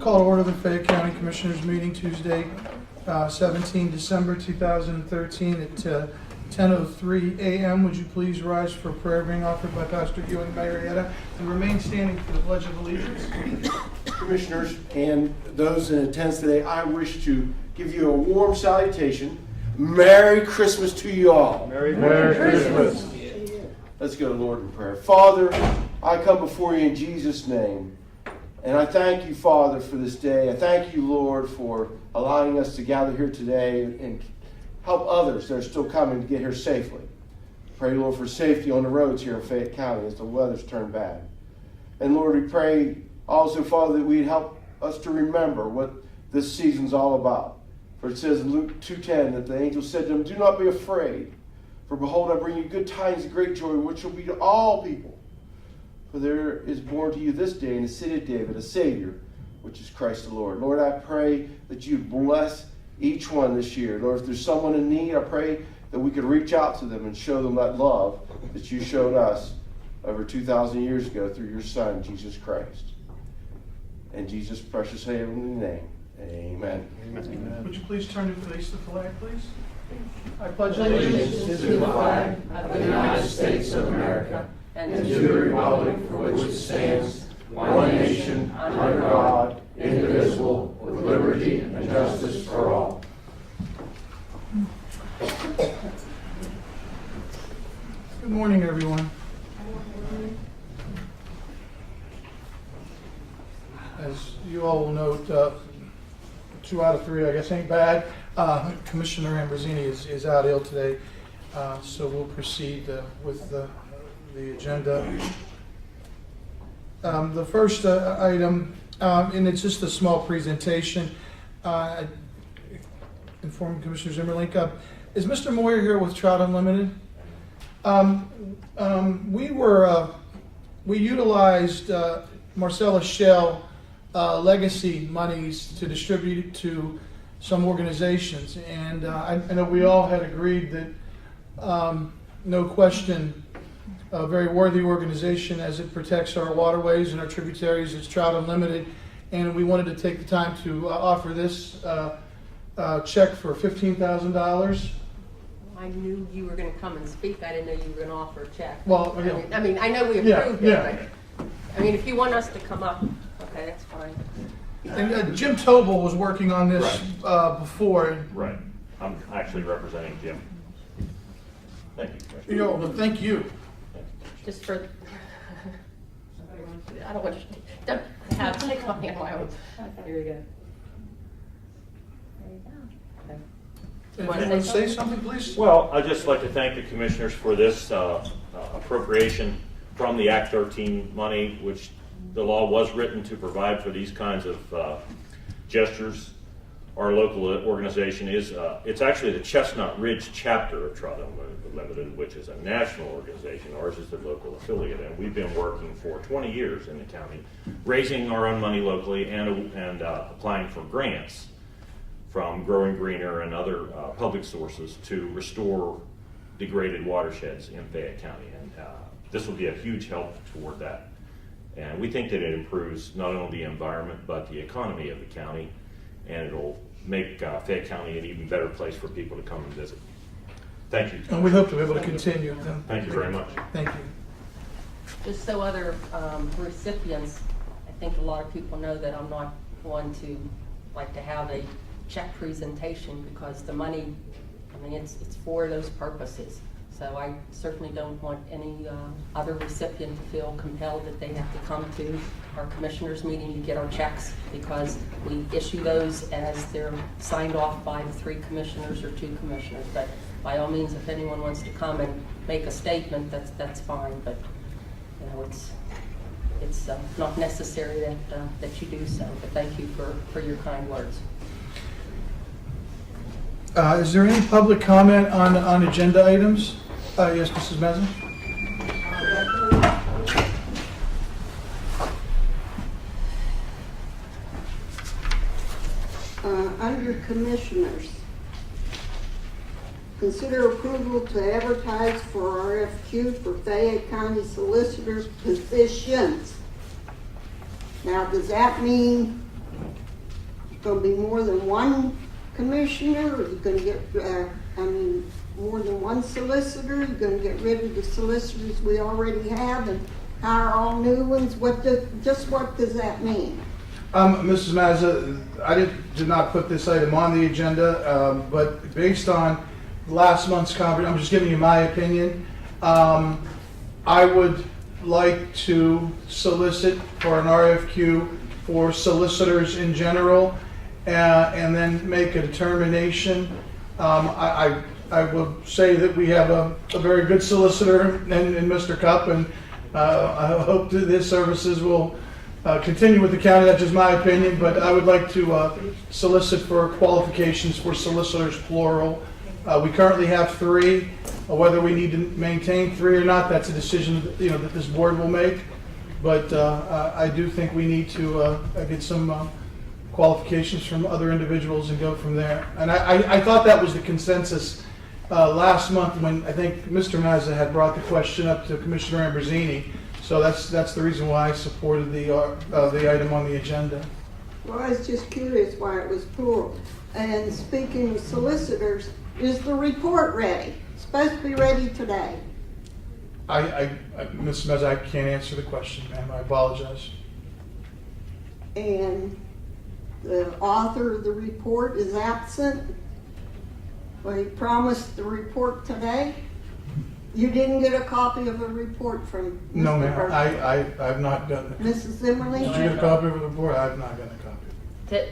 Call to order the Fayette County Commissioners meeting Tuesday, 17 December 2013 at 10:03 a.m. Would you please rise for a prayer being offered by Pastor Ewing Marietta and remain standing for the Pledge of Allegiance. Commissioners and those in attendance today, I wish to give you a warm salutation. Merry Christmas to you all. Merry Christmas. Let's go to the Lord in prayer. Father, I come before you in Jesus' name. And I thank you, Father, for this day. I thank you, Lord, for allowing us to gather here today and help others that are still coming to get here safely. Pray, Lord, for safety on the roads here in Fayette County as the weather's turned bad. And Lord, we pray also, Father, that we'd help us to remember what this season's all about. For it says in Luke 2:10 that the angel said to him, "Do not be afraid, for behold, I bring you good tidings of great joy, which will be to all people. For there is born to you this day in the city of David a Savior, which is Christ the Lord." Lord, I pray that you bless each one this year. Lord, if there's someone in need, I pray that we could reach out to them and show them that love that you showed us over 2,000 years ago through your Son, Jesus Christ. In Jesus' precious heavenly name, amen. Amen. Would you please turn to face the flag, please? I pledge Allegiance to the flag of the United States of America and to the republic for which it stands, one nation, under God, indivisible, with liberty and justice for all. Good morning, everyone. As you all will note, 2 out of 3, I guess, ain't bad. Commissioner Ambrosini is out ill today, so we'll proceed with the agenda. The first item, and it's just a small presentation, informing Commissioner Zimmerlink. Is Mr. Moyer here with Trout Unlimited? We utilized Marcellus Shell legacy monies to distribute it to some organizations, and I know we all had agreed that no question a very worthy organization as it protects our waterways and our tributaries is Trout Unlimited, and we wanted to take the time to offer this check for $15,000. I knew you were going to come and speak. I didn't know you were going to offer a check. Well, I mean, I know we approved it, but I mean, if you want us to come up, okay, that's fine. And Jim Tobel was working on this before. Right. I'm actually representing Jim. Thank you. Well, thank you. Just for, I don't want you to have take money on my own. Here you go. There you go. You want to say something, please? Well, I'd just like to thank the commissioners for this appropriation from the Act 13 money, which the law was written to provide for these kinds of gestures. Our local organization is, it's actually the Chestnut Ridge chapter of Trout Unlimited, which is a national organization. Ours is the local affiliate, and we've been working for 20 years in the county, raising our own money locally and applying for grants from Growing Greener and other public sources to restore degraded watersheds in Fayette County. And this will be a huge help toward that. And we think that it improves not only the environment, but the economy of the county, and it'll make Fayette County an even better place for people to come and visit. Thank you. And we hope to be able to continue. Thank you very much. Thank you. Just so other recipients, I think a lot of people know that I'm not one to like to have a check presentation, because the money, I mean, it's for those purposes. So I certainly don't want any other recipient to feel compelled that they have to come to our commissioners meeting to get our checks, because we issue those as they're signed off by the 3 commissioners or 2 commissioners. But by all means, if anyone wants to come and make a statement, that's fine. But you know, it's not necessary that you do so. But thank you for your kind words. Is there any public comment on agenda items? Yes, Mrs. Mezin. Under Commissioners, consider approval to advertise for RFQ for Fayette County Solicitor's positions. Now, does that mean gonna be more than one commissioner? Are you gonna get, more than one solicitor? You're gonna get rid of the solicitors we already have and hire all new ones? What does that mean? Mrs. Mazza, I did not put this item on the agenda, but based on last month's conference, I'm just giving you my opinion. I would like to solicit for an RFQ for solicitors in general, and then make a determination. I will say that we have a very good solicitor in Mr. Cupp, and I hope that his services will continue with the county. That's just my opinion, but I would like to solicit for qualifications for solicitors, plural. We currently have 3. Whether we need to maintain 3 or not, that's a decision that this board will make. But I do think we need to get some qualifications from other individuals and go from there. And I thought that was the consensus last month when I think Mr. Mazza had brought the question up to Commissioner Ambrosini. So that's the reason why I supported the item on the agenda. Well, I was just curious why it was plural. And speaking of solicitors, is the report ready? It's supposed to be ready today. Ms. Mazza, I can't answer the question, ma'am. I apologize. And the author of the report is absent. Well, he promised the report today. You didn't get a copy of a report from Mr. No, ma'am. Hershey? I've not gotten it. Mrs. Zimmerly? Did you get a copy of the report? I've not gotten a copy.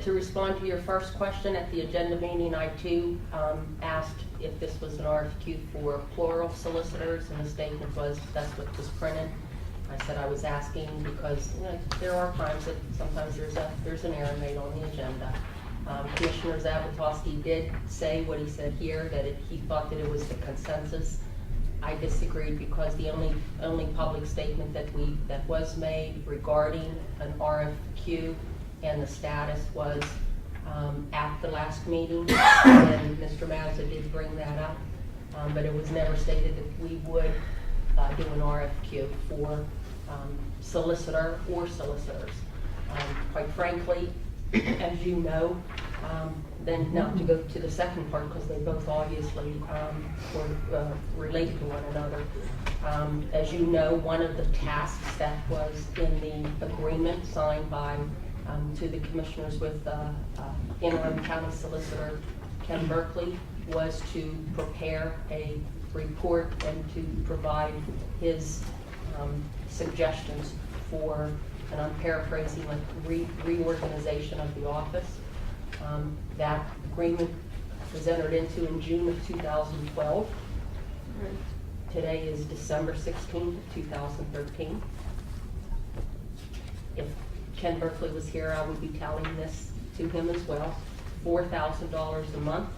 To respond to your first question, at the agenda meeting, I too asked if this was an RFQ for plural solicitors, and the statement was that's what was printed. I said I was asking because there are times that sometimes there's an error made on the agenda. Commissioner Zavotoski did say what he said here, that he thought that it was the consensus. I disagreed because the only public statement that was made regarding an RFQ and the status was at the last meeting, and Mr. Mazza did bring that up, but it was never stated that we would do an RFQ for solicitor or solicitors. Quite frankly, as you know, then now to go to the second part, because they both obviously were related to one another. As you know, one of the tasks that was in the agreement signed by to the commissioners with interim county solicitor Ken Berkeley was to prepare a report and to provide his suggestions for, and I'm paraphrasing, like reorganization of the office. That agreement was entered into in June of 2012. Today is December 16th, 2013. If Ken Berkeley was here, I would be telling this to him as well. $4,000 a month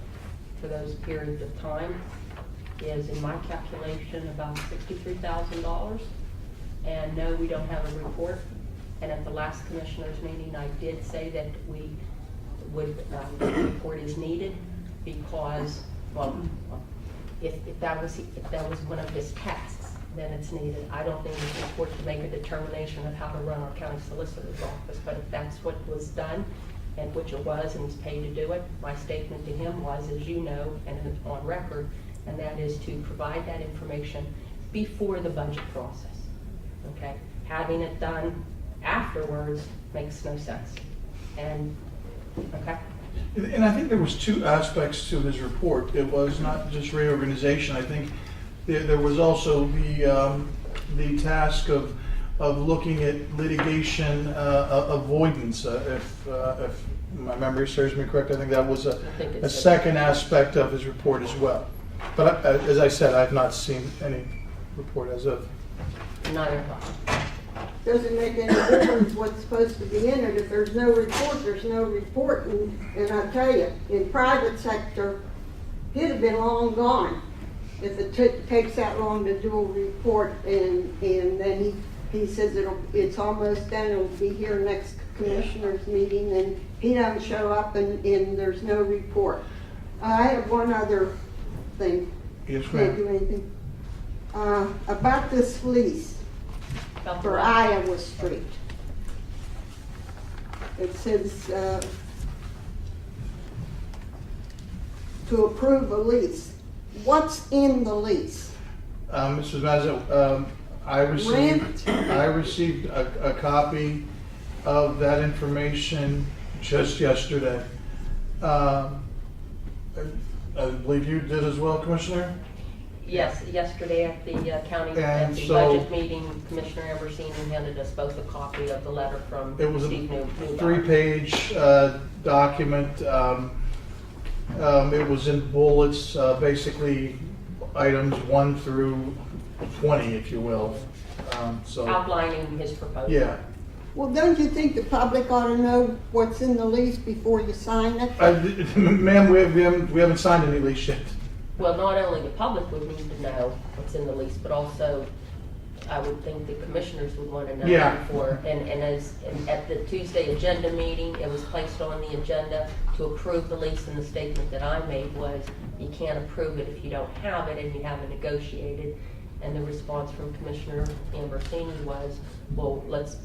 for those periods of time is, in my calculation, about $63,000. And no, we don't have a report. And at the last commissioners meeting, I did say that we would, the report is needed because, well, if that was one of his tasks, then it's needed. I don't think it's important to make a determination of how to run our county solicitor's office, but if that's what was done, and which it was, and he's paid to do it, my statement to him was, as you know, and on record, and that is to provide that information before the budget process. Okay, having it done afterwards makes no sense. And okay. And I think there was 2 aspects to his report. It was not just reorganization. I think there was also the task of looking at litigation avoidance. If my memory serves me correct, I think that was a second aspect of his report as well. But as I said, I've not seen any report as of. Neither. Doesn't make any difference what's supposed to be in it. If there's no report, there's no report. And I tell you, in private sector, he'd have been long gone if it takes that long to do a report. And then he says it's almost done. It'll be here next commissioners meeting, and he doesn't show up, and there's no report. I have one other thing. Yes, Can't do ma'am. anything. About this lease for Iowa Street. It says to approve a lease. What's in the lease? Mrs. Mazza, I received a copy of that information just yesterday. I believe you did as well, Commissioner? Yes, yesterday at the county, And at the so- budget meeting, Commissioner Everseen handed us both a copy of the letter from It was Steve a Newbauer. 3-page document. It was in bullets, basically items 1 through 20, if you will. So, Outlining his proposal. yeah. Well, don't you think the public ought to know what's in the lease before you sign it? Ma'am, we haven't signed any lease yet. Well, not only the public would need to know what's in the lease, but also I would think the commissioners would want to know Yeah. before. And at the Tuesday agenda meeting, it was placed on the agenda to approve the lease, and the statement that I made was, you can't approve it if you don't have it and you haven't negotiated. And the response from Commissioner Ambrosini was, well, let's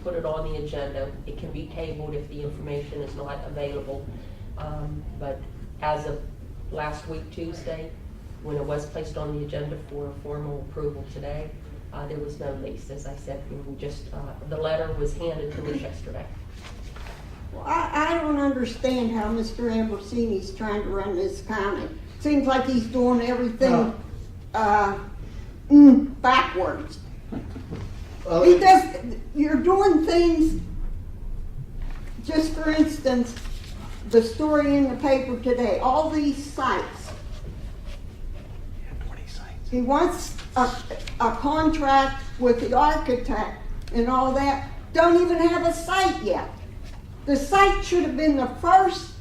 put it on the agenda. It can be tabled if the information is not available. But as of last week, Tuesday, when it was placed on the agenda for formal approval today, there was no lease. As I said, we just, the letter was handed to us yesterday. Well, I don't understand how Mr. Ambrosini's trying to run this county. Seems like he's doing everything backwards. He does, you're doing things, just for instance, the story in the paper today, all these sites. He wants a contract with the architect and all that, don't even have a site yet. The site should have been the first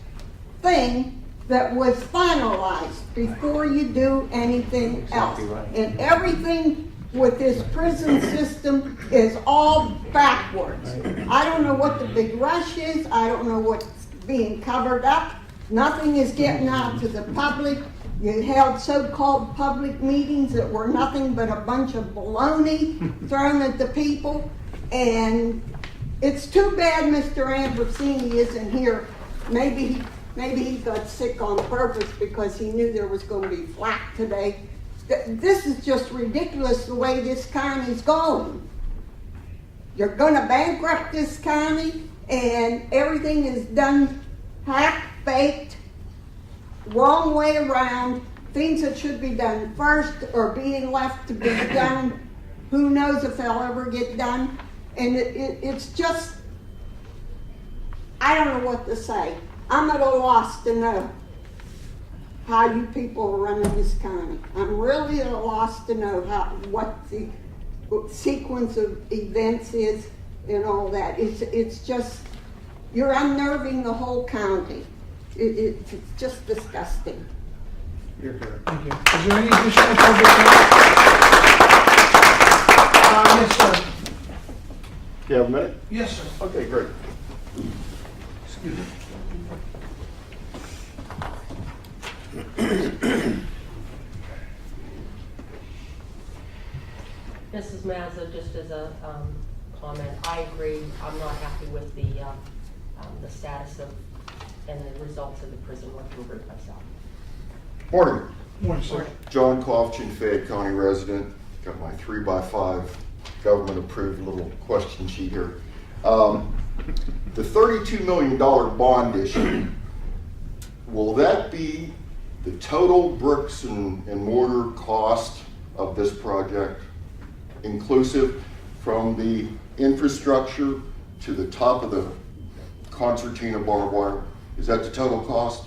thing that was finalized before you do anything else. And everything with this prison system is all backwards. I don't know what the big rush is. I don't know what's being covered up. Nothing is getting out to the public. You held so-called public meetings that were nothing but a bunch of baloney thrown at the people. And it's too bad Mr. Ambrosini isn't here. Maybe he got sick on purpose because he knew there was going to be flack today. This is just ridiculous the way this county's going. You're going to bankrupt this county, and everything is done half-baked, wrong way around. Things that should be done first are being left to be done. Who knows if they'll ever get done? And it's just, I don't know what to say. I'm at a loss to know how you people are running this county. I'm really at a loss to know what the sequence of events is and all that. It's just, you're unnerving the whole county. It's just disgusting. Thank you. Is there any additional public comment? Yes, sir. You have a minute? Yes, sir. Okay, great. Excuse me. Mrs. Mazza, just as a comment, I agree. I'm not happy with the status of and the results of the prison working group myself. Morning. Morning, sir. John Kovchin, Fayette County resident. Got my 3x5 government approved little question sheet here. The $32 million bond issue, will that be the total bricks and mortar cost of this project, inclusive from the infrastructure to the top of the concertina barbed wire? Is that the total cost?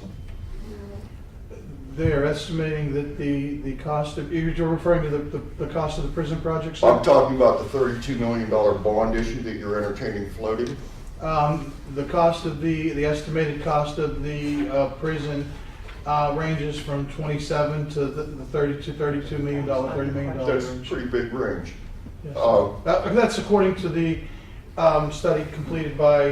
They're estimating that the cost of, you're referring to the cost of the prison project, sir? I'm talking about the $32 million bond issue that you're entertaining floating. The cost of the estimated cost of the prison ranges from 27 to the $32 million, $30 million That's a range. pretty big range. Yes. That's according to the study completed by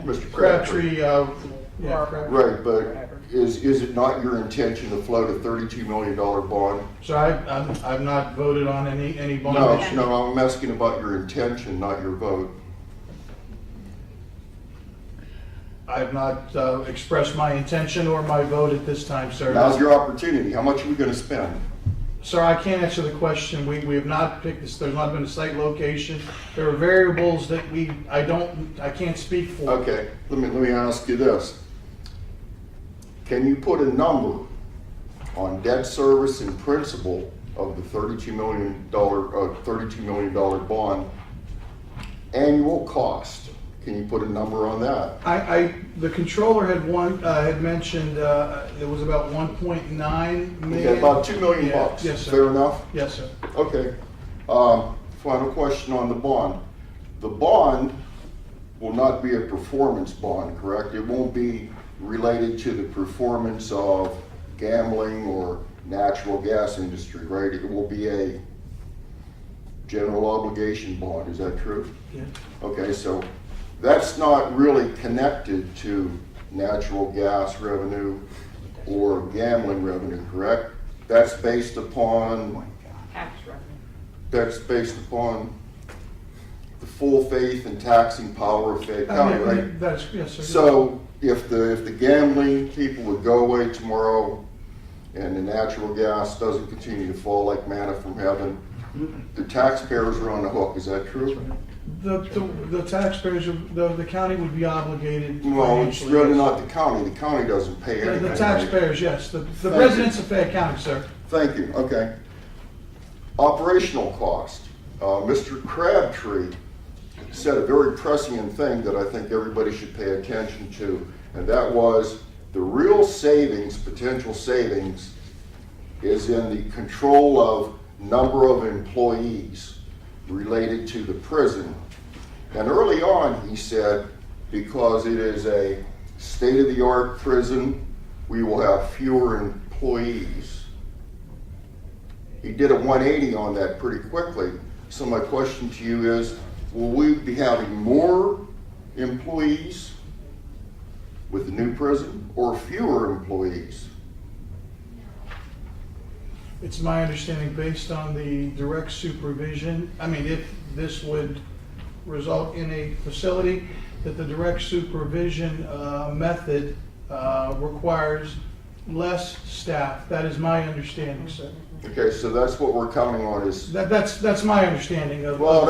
Mr. Crabtree. Crabtree. Right, but is it not your intention to float a $32 million bond? So I've not voted on any bond No, issue. no, I'm asking about your intention, not your vote. I've not expressed my intention or my vote at this time, sir. Now's your opportunity. How much are we gonna spend? Sir, I can't answer the question. We have not picked this, there's not been a site location. There are variables that I can't speak for. Okay, let me ask you this. Can you put a number on debt service and principal of the $32 million bond annual cost? Can you put a number on that? The controller had mentioned it was about 1.9 million. Okay, about $2 million Yeah, bucks. yes, sir. Fair enough? Yes, sir. Okay. Final question on the bond. The bond will not be a performance bond, correct? It won't be related to the performance of gambling or natural gas industry, right? It will be a general obligation bond, is that true? Yeah. Okay, so that's not really connected to natural gas revenue or gambling revenue, correct? That's based upon Tax revenue. that's based upon the full faith and taxing power of Fayette County, right? Yes, sir. So if the gambling people would go away tomorrow and the natural gas doesn't continue to fall like manna from heaven, the taxpayers are on the hook, is that true? The taxpayers, the county would be obligated Well, it's financially. really not the county doesn't pay anything. The taxpayers, yes, the Thank residents you. of Fayette County, sir. Thank you, okay. Operational cost. Mr. Crabtree said a very prescient thing that I think everybody should pay attention to, and that was the real savings, potential savings, is in the control of number of employees related to the prison. And early on, he said, because it is a state-of-the-art prison, we will have fewer employees. He did a 180 on that pretty quickly. So my question to you is, will we be having more employees with the new prison or fewer employees? It's my understanding, based on the direct supervision, I mean, if this would result in a facility, that the direct supervision method requires less staff. That is my understanding, sir. Okay, so that's what we're counting on is, That's my understanding of. well,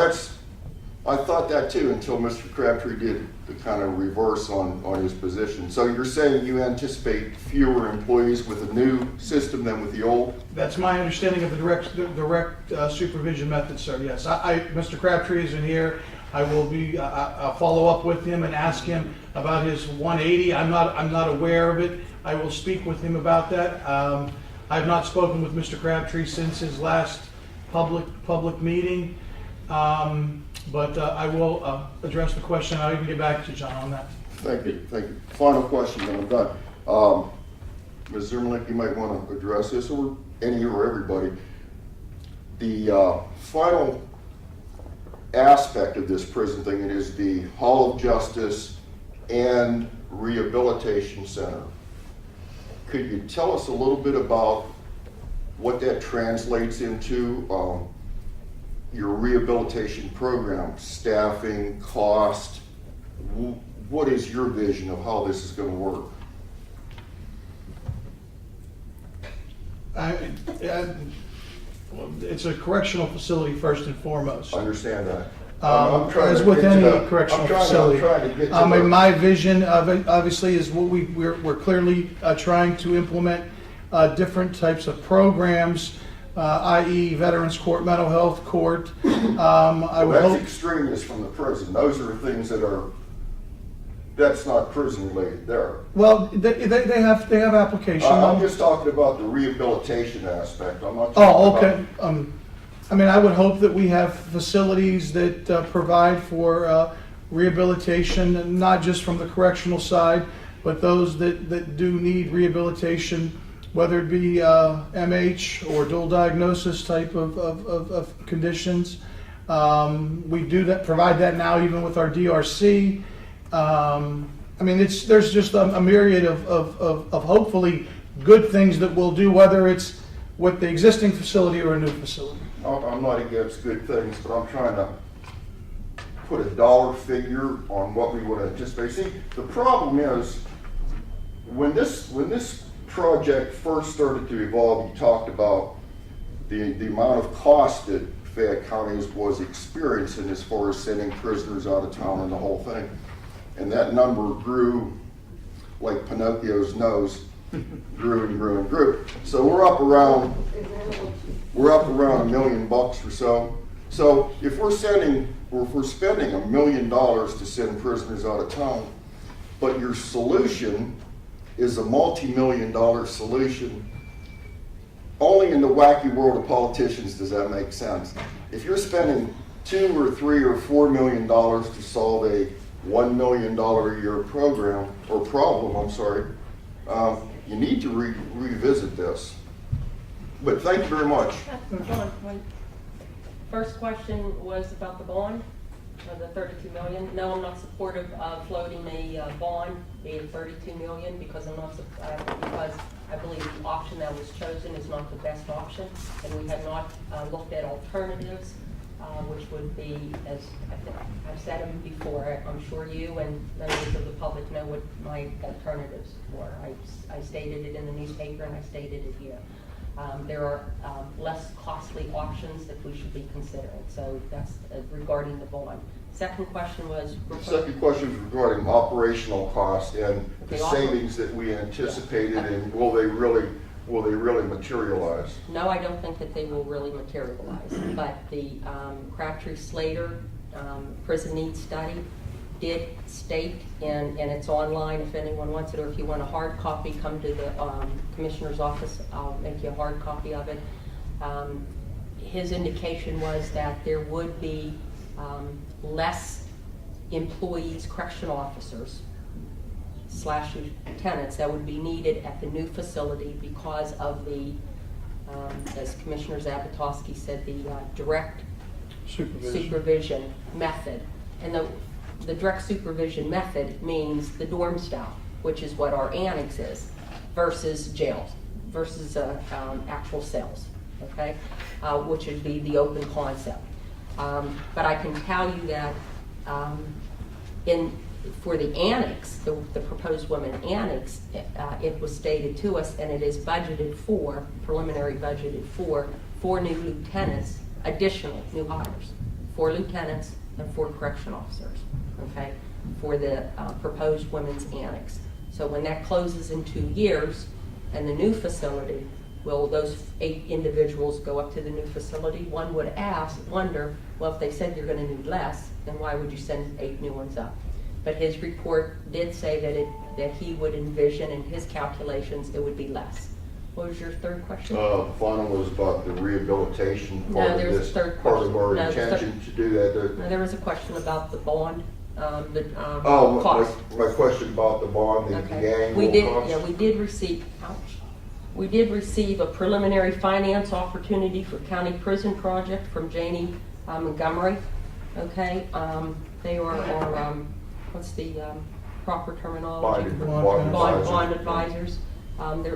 I thought that too until Mr. Crabtree did the kind of reverse on his position. So you're saying you anticipate fewer employees with the new system than with the old? That's my understanding of the direct supervision method, sir, yes. Mr. Crabtree isn't here. I will I'll follow up with him and ask him about his 180. I'm not aware of it. I will speak with him about that. I've not spoken with Mr. Crabtree since his last public meeting. But I will address the question. I'll even get back to John on that. Thank you, thank you. Final question, and I'm done. Ms. Zimmerlich, you might want to address this, or any or everybody. The final aspect of this prison thing, it is the Hall of Justice and Rehabilitation Center. Could you tell us a little bit about what that translates into? Your rehabilitation program, staffing, cost, what is your vision of how this is going to work? It's a correctional facility first and foremost. I understand that. As with any correctional facility. I'm trying to get to My vision of it, obviously, is what we're clearly trying to implement different types of programs, i.e. Veterans Court, Mental Health Court. I would that's hope. extraneous from the prison. Those are things that's not prison related there. Well, they have application. I'm just talking about the rehabilitation aspect. I'm not talking Oh, about. okay. I mean, I would hope that we have facilities that provide for rehabilitation, not just from the correctional side, but those that do need rehabilitation, whether it be MH or dual diagnosis type of conditions. We do provide that now even with our DRC. I mean, there's just a myriad of hopefully good things that we'll do, whether it's with the existing facility or a new facility. I'm not against good things, but I'm trying to put a dollar figure on what we would anticipate. See, the problem is, when this project first started to evolve, you talked about the amount of cost that Fayette County was experiencing as far as sending prisoners out of town and the whole thing. And that number grew like Pinocchio's nose, grew and grew and grew. So we're up around $1 million or so. So if we're spending $1 million to send prisoners out of town, but your solution is a multi-million-dollar solution, only in the wacky world of politicians does that make sense. If you're spending $2 or $3 or $4 million to solve a $1 million a year program or problem, you need to revisit this. But thank you very much. First question was about the bond, the 32 million. No, I'm not supportive of floating a bond, be it 32 million, because because I believe the option that was chosen is not the best option, and we have not looked at alternatives, which would be, as I think I've said them before. I'm sure you and members of the public know what my alternatives were. I stated it in the newspaper and I stated it here. There are less costly options that we should be considering. So that's regarding the bond. Second question was? The second question is regarding operational costs and the Okay, savings that we anticipated, and will they really materialize? No, I don't think that they will really materialize. But the Crabtree-Slater prison needs study did state, and it's online if anyone wants it, or if you want a hard copy, come to the Commissioner's office. I'll make you a hard copy of it. His indication was that there would be less employees, correctional officers / lieutenants that would be needed at the new facility because of the, as Commissioner Zabatowski said, the direct supervision method. And the direct supervision method means the dorm style, which is what our annex is, versus jails, versus actual cells, okay? Which would be the open concept. But I can tell you that for the annex, the proposed women annex, it was stated to us, and it is budgeted for, preliminary budgeted for 4 new lieutenants, additional new hires, 4 lieutenants and 4 correction officers, okay, for the proposed women's annex. So when that closes in 2 years, and the new facility, will those 8 individuals go up to the new facility? One would wonder, well, if they said you're going to need less, then why would you send 8 new ones up? But his report did say that he would envision in his calculations it would be less. What was your third question? Final was about the rehabilitation part No, there was of this, a third part question. of our No, intention to do that. No, there was a question about the bond, cost. My question about the bond, the annual cost. Yeah, we did receive, we did receive a preliminary finance opportunity for county prison project from Janie Montgomery. Okay, they are our, what's the proper terminology? Bond advisors.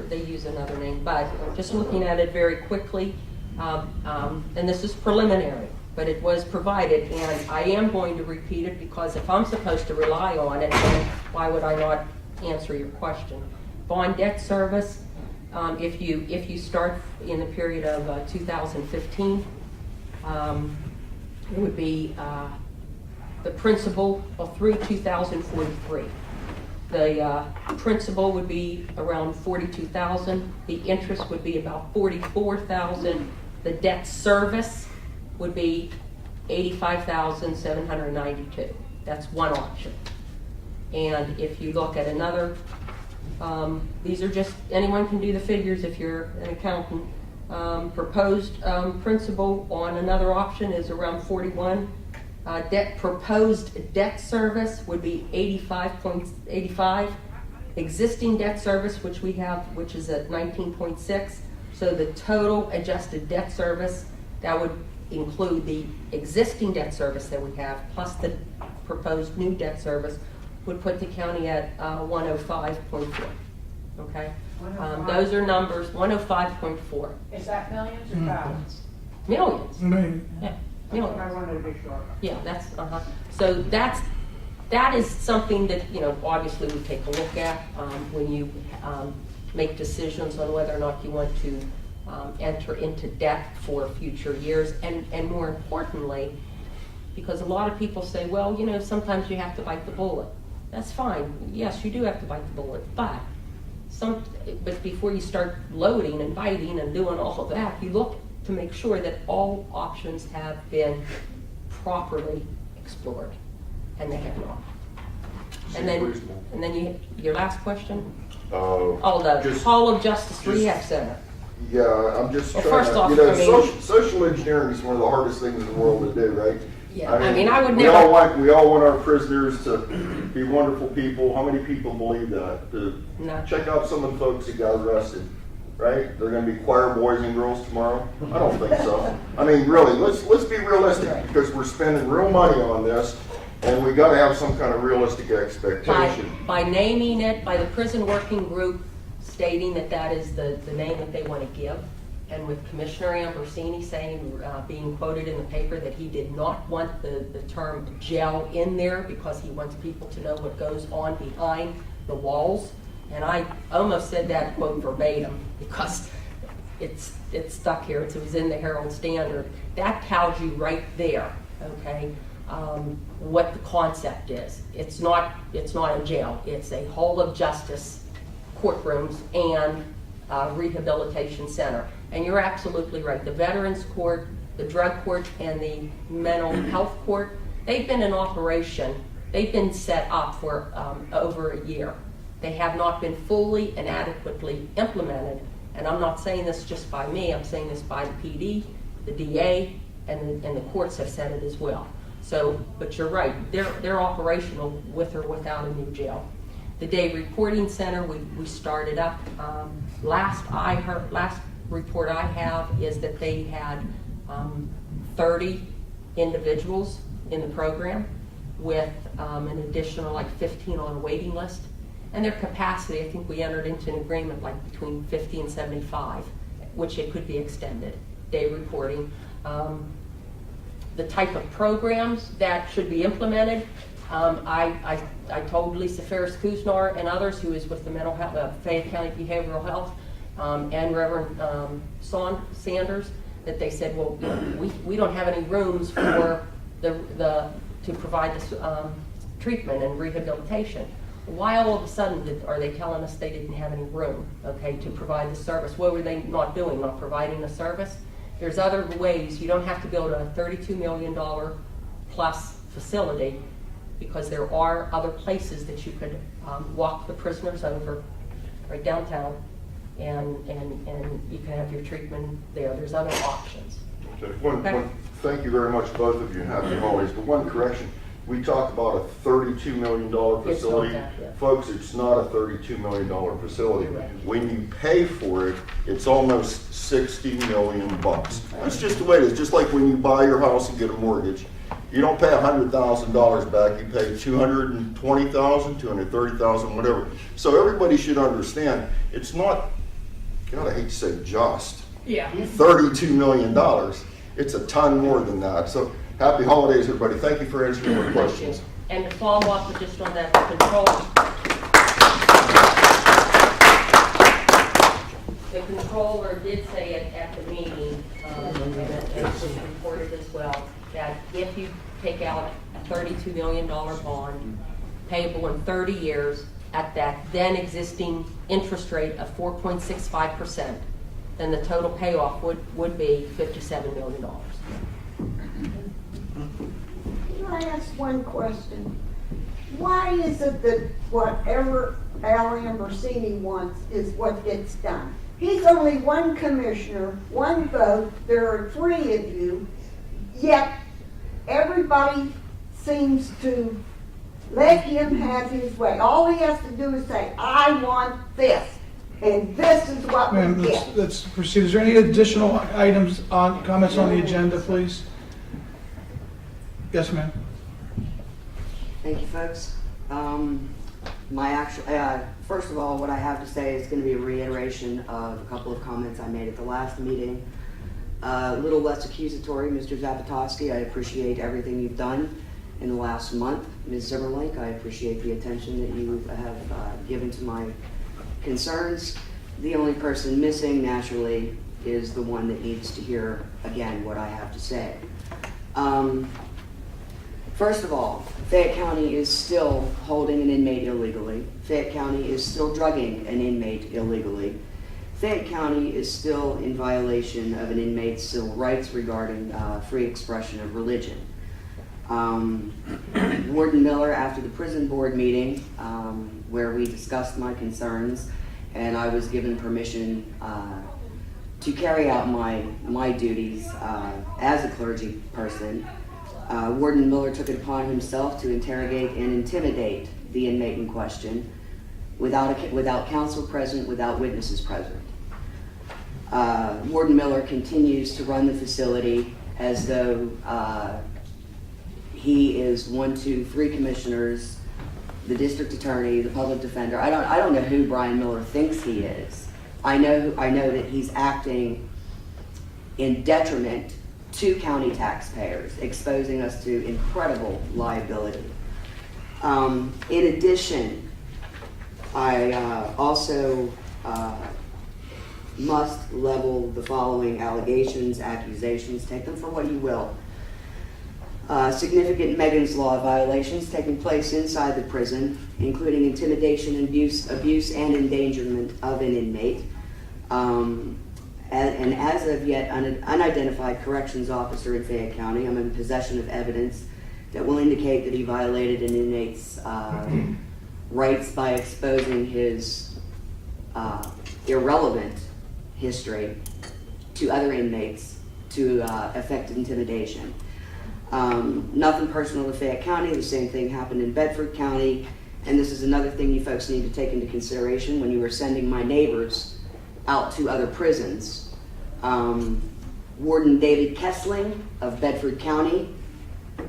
They use another name, but just looking at it very quickly, and this is preliminary, but it was provided, and I am going to repeat it because if I'm supposed to rely on it, then why would I not answer your question? Bond debt service, if you start in the period of 2015, it would be the principal through 2043. The principal would be around $42,000. The interest would be about $44,000. The debt service would be $85,792. That's one option. And if you look at another, these are just, anyone can do the figures if you're an accountant. Proposed principal on another option is around 41. Proposed debt service would be 85.85. Existing debt service, which we have, which is at 19.6. So the total adjusted debt service, that would include the existing debt service that we have, plus the proposed new debt service, would put the county at 105.4. Okay? Those are numbers, 105.4. Is that millions or thousands? Millions. I mean, Yeah. You know, I wanted to be sure. yeah, that's, so that is something that, you know, obviously we take a look at when you make decisions on whether or not you want to enter into debt for future years. And more importantly, because a lot of people say, well, you know, sometimes you have to bite the bullet. That's fine. Yes, you do have to bite the bullet, but before you start loading and biting and doing all of that, you look to make sure that all options have been properly explored, and they have not. And then your last question? Oh, the just- Hall of Justice Rehab Center. Yeah, I'm just Well, trying first to, off, you know, I mean- social engineering is one of the hardest things in the world to do, right? Yeah, I mean, I would we never- we all want our prisoners to be wonderful people. How many people believe that? No. Check out some of the folks that got arrested, right? They're gonna be choir boys and girls tomorrow? I don't think so. I mean, really, let's be realistic, Right. because we're spending real money on this, and we gotta have some kind of realistic expectation. By naming it, by the prison working group stating that that is the name that they want to give, and with Commissioner Ambrosini saying, being quoted in the paper, that he did not want the term jail in there because he wants people to know what goes on behind the walls. And I almost said that quote verbatim because it's stuck here. It was in the Herald-Standard. That tells you right there, okay, what the concept is. It's not a jail. It's a Hall of Justice courtrooms and rehabilitation center. And you're absolutely right. The Veterans Court, the Drug Court, and the Mental Health Court, they've been in operation. They've been set up for over a year. They have not been fully and adequately implemented. And I'm not saying this just by me. I'm saying this by the PD, the DA, and the courts have said it as well. So, but you're right. They're operational with or without a new jail. The Day Reporting Center, we started up. Last report I have is that they had 30 individuals in the program with an additional like 15 on a waiting list. And their capacity, I think we entered into an agreement like between 50 and 75, which it could be extended. Day reporting. The type of programs that should be implemented, I told Lisa Ferris-Kuznar and others who is with the mental health, Fayette County Behavioral Health, and Reverend Sanders, that they said, well, we don't have any rooms for to provide this treatment and rehabilitation. Why all of a sudden are they telling us they didn't have any room, okay, to provide the service? What were they not doing, not providing the service? There's other ways. You don't have to build a $32 million plus facility, because there are other places that you could walk the prisoners over right downtown, and you can have your treatment there. There's other options. Okay. Thank you very much, both of you. Happy holidays. But one correction. We talked about a $32 million facility. that, yeah. Folks, it's not a $32 million facility. Right. When you pay for it, it's almost $60 million. That's just the way it is. Just like when you buy your house and get a mortgage. You don't pay $100,000 back, you pay $220,000, $230,000, whatever. So everybody should understand, it's not, God, I hate to say just, Yeah. $32 million. It's a ton more than that. So happy holidays, everybody. Thank you for answering my questions. And to follow up just on that control, the controller did say it at the meeting, and it was reported as well, that if you take out a $32 million bond payable in 30 years at that then existing interest rate of 4.65%, then the total payoff would be $57 million. Can I ask one question? Why is it that whatever Al Ambrosini wants is what gets done? He's only one commissioner, one vote, there are 3 of you, yet everybody seems to let him have his way. All he has to do is say, I want this, and this is what we Ma'am, get. let's proceed. Is there any additional items comments on the agenda, please? Yes, ma'am. Thank you, folks. First of all, what I have to say is going to be a reiteration of a couple of comments I made at the last meeting. A little less accusatory, Mr. Zapatowski, I appreciate everything you've done in the last month. Ms. Zimmerlink, I appreciate the attention that you have given to my concerns. The only person missing, naturally, is the one that needs to hear, again, what I have to say. First of all, Fayette County is still holding an inmate illegally. Fayette County is still drugging an inmate illegally. Fayette County is still in violation of an inmate's civil rights regarding free expression of religion. Warden Miller, after the prison board meeting, where we discussed my concerns, and I was given permission to carry out my duties as a clergy person, Warden Miller took it upon himself to interrogate and intimidate the inmate in question without counsel present, without witnesses present. Warden Miller continues to run the facility as though he is 1, 2, 3 commissioners, the district attorney, the public defender. I don't know who Brian Miller thinks he is. I know that he's acting in detriment to county taxpayers, exposing us to incredible liability. In addition, I also must level the following allegations, accusations, take them for what you will. Significant Megan's Law violations taking place inside the prison, including intimidation, abuse, and endangerment of an inmate. And as of yet, unidentified corrections officer in Fayette County, I'm in possession of evidence that will indicate that he violated an inmate's rights by exposing his irrelevant history to other inmates to effect intimidation. Nothing personal to Fayette County. The same thing happened in Bedford County. And this is another thing you folks need to take into consideration when you were sending my neighbors out to other prisons. Warden David Kessling of Bedford County,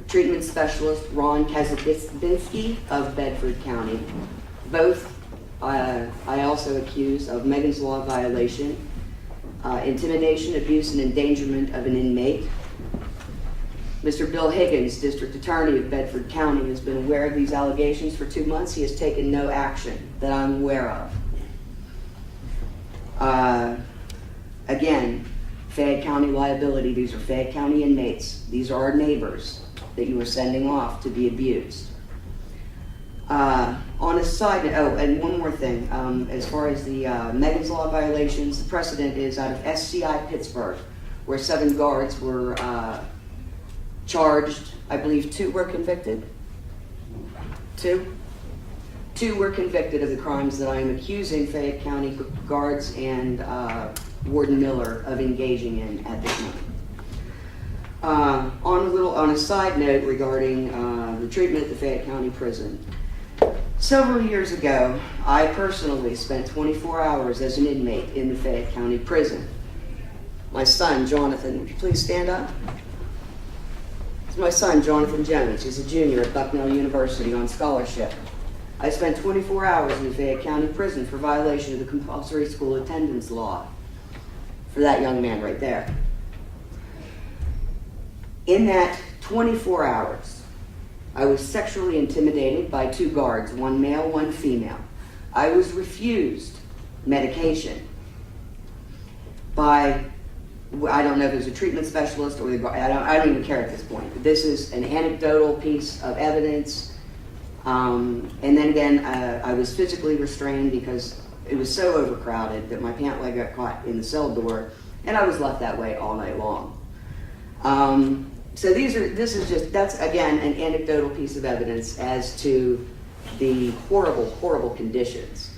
treatment specialist Ron Kazabinski of Bedford County. Both I also accuse of Megan's Law violation, intimidation, abuse, and endangerment of an inmate. Mr. Bill Higgins, District Attorney of Bedford County, has been aware of these allegations for 2 months. He has taken no action that I'm aware of. Again, Fayette County liability. These are Fayette County inmates. These are our neighbors that you are sending off to be abused. On a side note, and one more thing, as far as the Megan's Law violations, the precedent is out of SCI Pittsburgh, where 7 guards were charged. I believe 2 were convicted. 2 were convicted of the crimes that I am accusing Fayette County guards and Warden Miller of engaging in at this moment. On a side note regarding the treatment at the Fayette County Prison. Several years ago, I personally spent 24 hours as an inmate in the Fayette County Prison. My son, Jonathan, would you please stand up? It's my son, Jonathan Jones. He's a junior at Bucknell University on scholarship. I spent 24 hours in the Fayette County Prison for violation of the compulsory school attendance law for that young man right there. In that 24 hours, I was sexually intimidated by 2 guards, 1 male, 1 female. I was refused medication by, I don't know if it was a treatment specialist or the guard, I don't even care at this point. This is an anecdotal piece of evidence. And then again, I was physically restrained because it was so overcrowded that my pant leg got caught in the cell door, and I was left that way all night long. So that's again an anecdotal piece of evidence as to the horrible, horrible conditions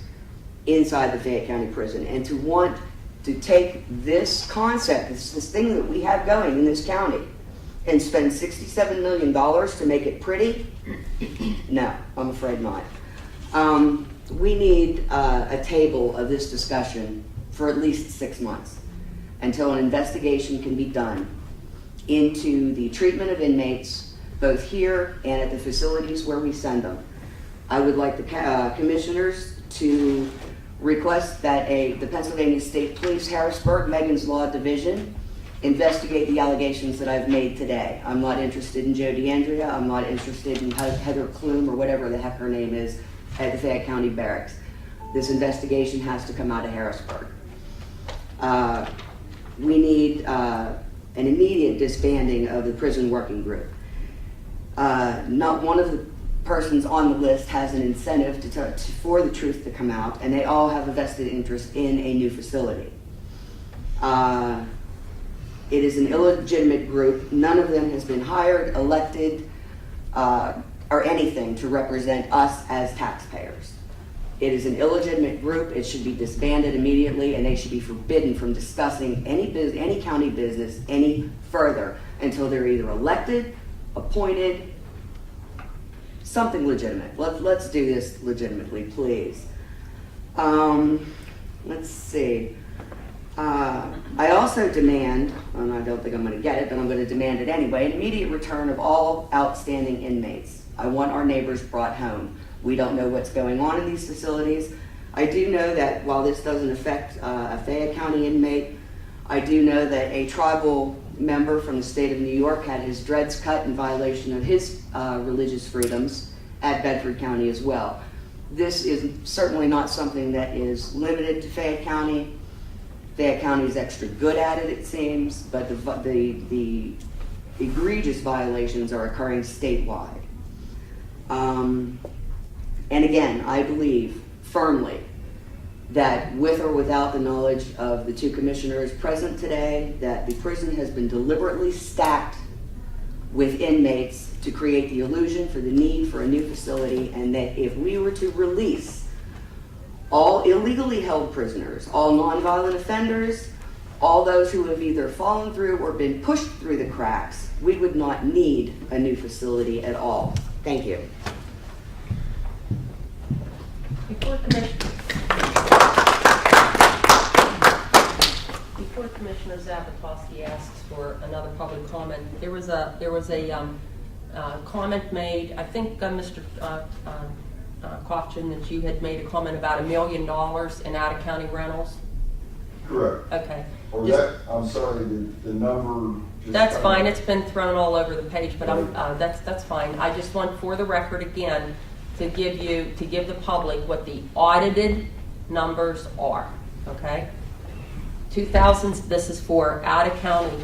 inside the Fayette County Prison, and to want to take this concept, this thing that we have going in this county, and spend $67 million to make it pretty? No, I'm afraid not. We need a table of this discussion for at least 6 months until an investigation can be done into the treatment of inmates, both here and at the facilities where we send them. I would like the commissioners to request that the Pennsylvania State Police Harrisburg Megan's Law Division investigate the allegations that I've made today. I'm not interested in Joe DeAndrea. I'm not interested in Heather Klum or whatever the heck her name is at the Fayette County Barracks. This investigation has to come out of Harrisburg. We need an immediate disbanding of the prison working group. Not one of the persons on the list has an incentive for the truth to come out, and they all have a vested interest in a new facility. It is an illegitimate group. None of them has been hired, elected, or anything to represent us as taxpayers. It is an illegitimate group. It should be disbanded immediately, and they should be forbidden from discussing any county business any further until they're either elected, appointed, something legitimate. Let's do this legitimately, please. Let's see. I also demand, and I don't think I'm going to get it, but I'm going to demand it anyway, an immediate return of all outstanding inmates. I want our neighbors brought home. We don't know what's going on in these facilities. I do know that while this doesn't affect a Fayette County inmate, I do know that a tribal member from the state of New York had his dreads cut in violation of his religious freedoms at Bedford County as well. This is certainly not something that is limited to Fayette County. Fayette County is extra good at it seems, but the egregious violations are occurring statewide. And again, I believe firmly that with or without the knowledge of the two commissioners present today, that the prison has been deliberately stacked with inmates to create the illusion for the need for a new facility, and that if we were to release all illegally held prisoners, all nonviolent offenders, all those who have either fallen through or been pushed through the cracks, we would not need a new facility at all. Thank you. Before Commissioner Zapatowski asks for another public comment, there was a comment made. I think Mr. Kofchin, that you had made a comment about $1 million in out-of-county rentals. Correct. Okay. Or Just- that, I'm sorry, the number. just That's kind fine. of- It's been thrown all over the page, but that's fine. I just want, for the record again, to give the public what the audited numbers are. Okay. 2000. This is for out of county.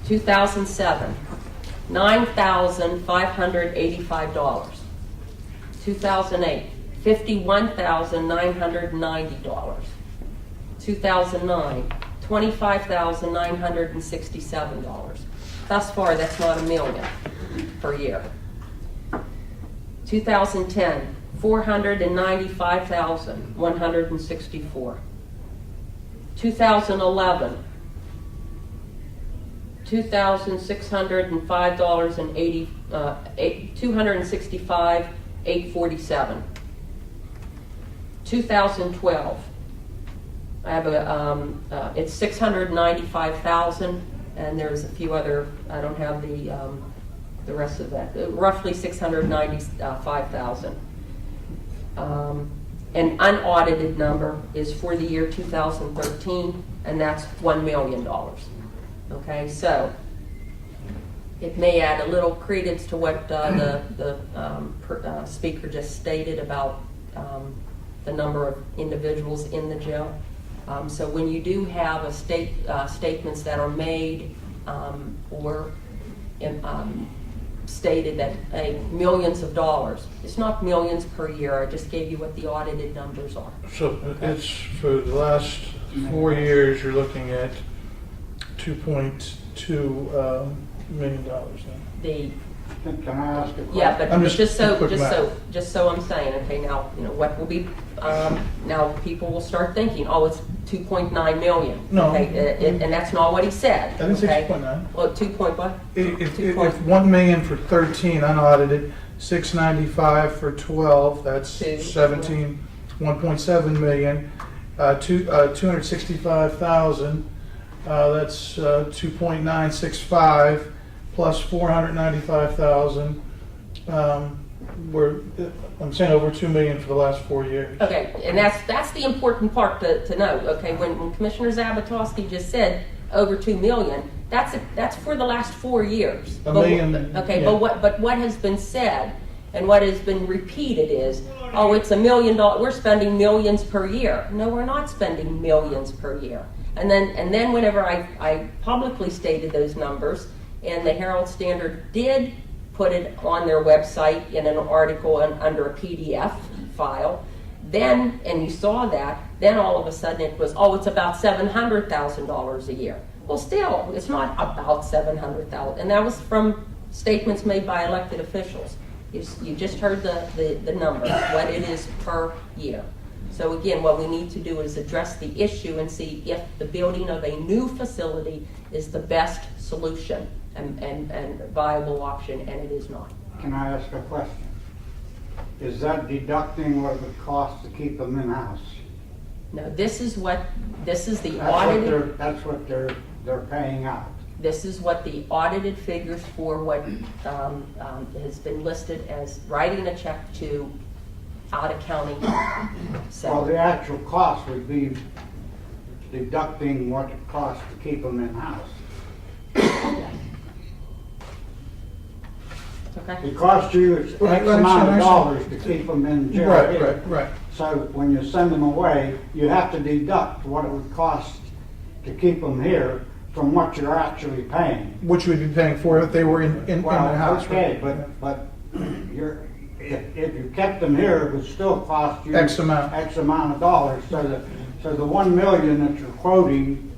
2007, $9,585. 2008, $51,990. 2009, $25,967. Thus far, that's not $1 million per year. 2010, $495,164. 2011, $2,605.80, $265,847. 2012, I have it's $695,000, and there's a few other. I don't have the rest of that. Roughly $695,000. An unaudited number is for the year 2013, and that's $1 million. Okay, so it may add a little credence to what the speaker just stated about the number of individuals in the jail. So when you do have a statements that are made or stated that millions of dollars, it's not millions per year. I just gave you what the audited numbers are. So it's for the last 4 years, you're looking at $2.2 million then. Can I ask a question? Yeah, but I'm just so I'm saying, okay, now, what will be, now people will start thinking, oh, it's 2.9 million. No. Okay, and that's not what he said. I didn't say okay? 2.9. Well, 2 point what? If 2 point- 1 million for 13 unaudited, 695 for 12, that's Two. 17, 1.7 million, 265,000, that's 2.965 plus 495,000. I'm saying over 2 million for the last 4 years. Okay, and that's the important part to know. Okay, when Commissioner Zabatowski just said over 2 million, that's for the last 4 years. A million, Okay, yeah. but what has been said and what has been repeated is, oh, it's $1 million, we're spending millions per year. No, we're not spending millions per year. And then whenever I publicly stated those numbers, and the Herald-Standard did put it on their website in an article under a PDF file, then, and you saw that, then all of a sudden it was, oh, it's about $700,000 a year. Well, still, it's not about $700,000, and that was from statements made by elected officials. You just heard the number, what it is per year. So again, what we need to do is address the issue and see if the building of a new facility is the best solution and viable option, and it is not. Can I ask a question? Is that deducting what it would cost to keep them in-house? No, this is the audited. That's what they're paying out. This is what the audited figures for what has been listed as writing a check to out-of-county Well, seller. the actual cost would be deducting what it costs to keep them in-house. Okay? It costs you X Right, amount of right. dollars to keep them in jail. Right. So when you send them away, you have to deduct what it would cost to keep them here from what you're actually paying. Which we'd be paying for if they were in the house. Okay, but if you kept them here, it would still cost you X amount. of dollars. So the 1 million that you're quoting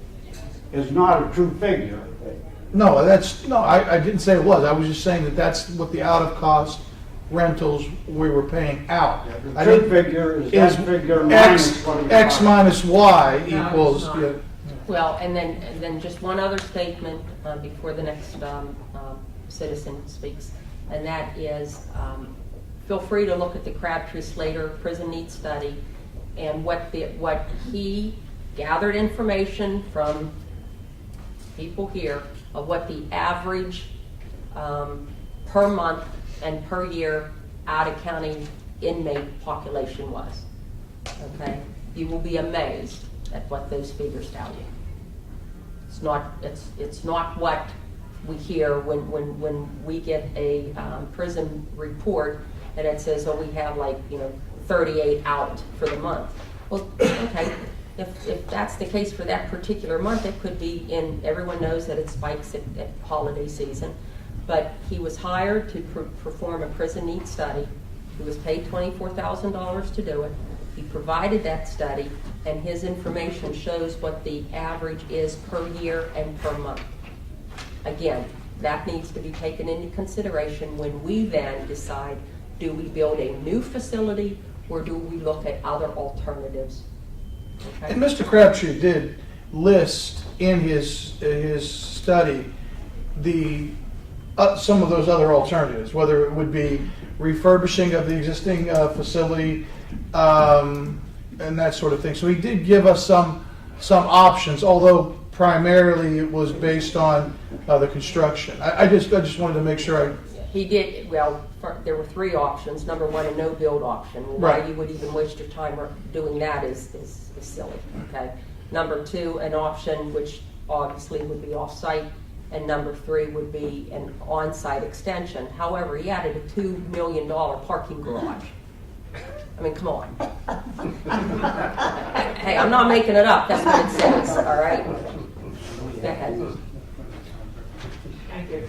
is not a true figure. No, I didn't say it was. I was just saying that that's what the out-of-cost rentals we were paying out. The true figure is that figure minus what it would X cost. minus Y equals, it's not. Well, and then just one other statement before the next citizen speaks, and that is, feel free to look at the Crabtree-Slater prison needs study, and what he gathered information from people here of what the average per month and per year out-of-county inmate population was. Okay, you will be amazed at what those figures tell you. It's not what we hear when we get a prison report and it says, oh, we have 38 out for the month. Well, okay, if that's the case for that particular month, it could be everyone knows that it spikes at holiday season, but he was hired to perform a prison needs study. He was paid $24,000 to do it. He provided that study, and his information shows what the average is per year and per month. Again, that needs to be taken into consideration when we then decide, do we build a new facility or do we look at other alternatives? Okay? And Mr. Crabtree did list in his study the some of those other alternatives, whether it would be refurbishing of the existing facility and that sort of thing. So he did give us some options, although primarily it was based on the construction. I just wanted to make sure He did, well, there were 3 options. Number 1, a no-build option. Why Right. you would even waste your time doing that is silly, okay? Number 2, an option which obviously would be off-site, and number 3 would be an on-site extension. However, he added a $2 million parking garage. I mean, come on. Hey, I'm not making it up. That's what it says, all right? Go ahead. Thank you.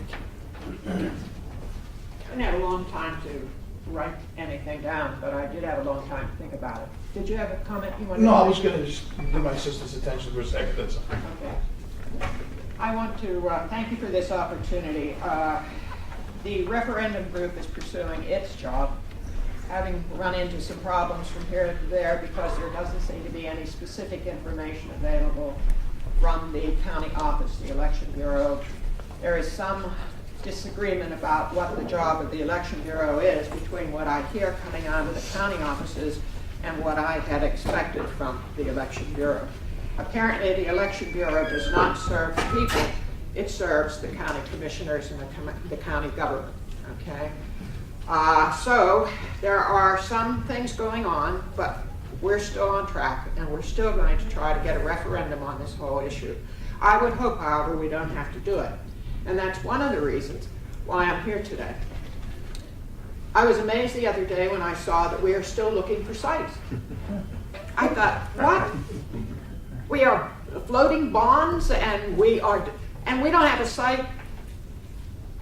I didn't have a long time to write anything down, but I did have a long time to think about it. Did you have a comment you wanted to No, I make? was going to just give my assistant's attention for a second. That's all. Okay. I want to thank you for this opportunity. The referendum group is pursuing its job, having run into some problems from here to there because there doesn't seem to be any specific information available from the county office, the Election Bureau. There is some disagreement about what the job of the Election Bureau is between what I hear coming out of the county offices and what I had expected from the Election Bureau. Apparently, the Election Bureau does not serve the people. It serves the county commissioners and the county government, okay? So there are some things going on, but we're still on track, and we're still going to try to get a referendum on this whole issue. I would hope, however, we don't have to do it. And that's one of the reasons why I'm here today. I was amazed the other day when I saw that we are still looking for sites. I thought, what? We are floating bonds and we don't have a site,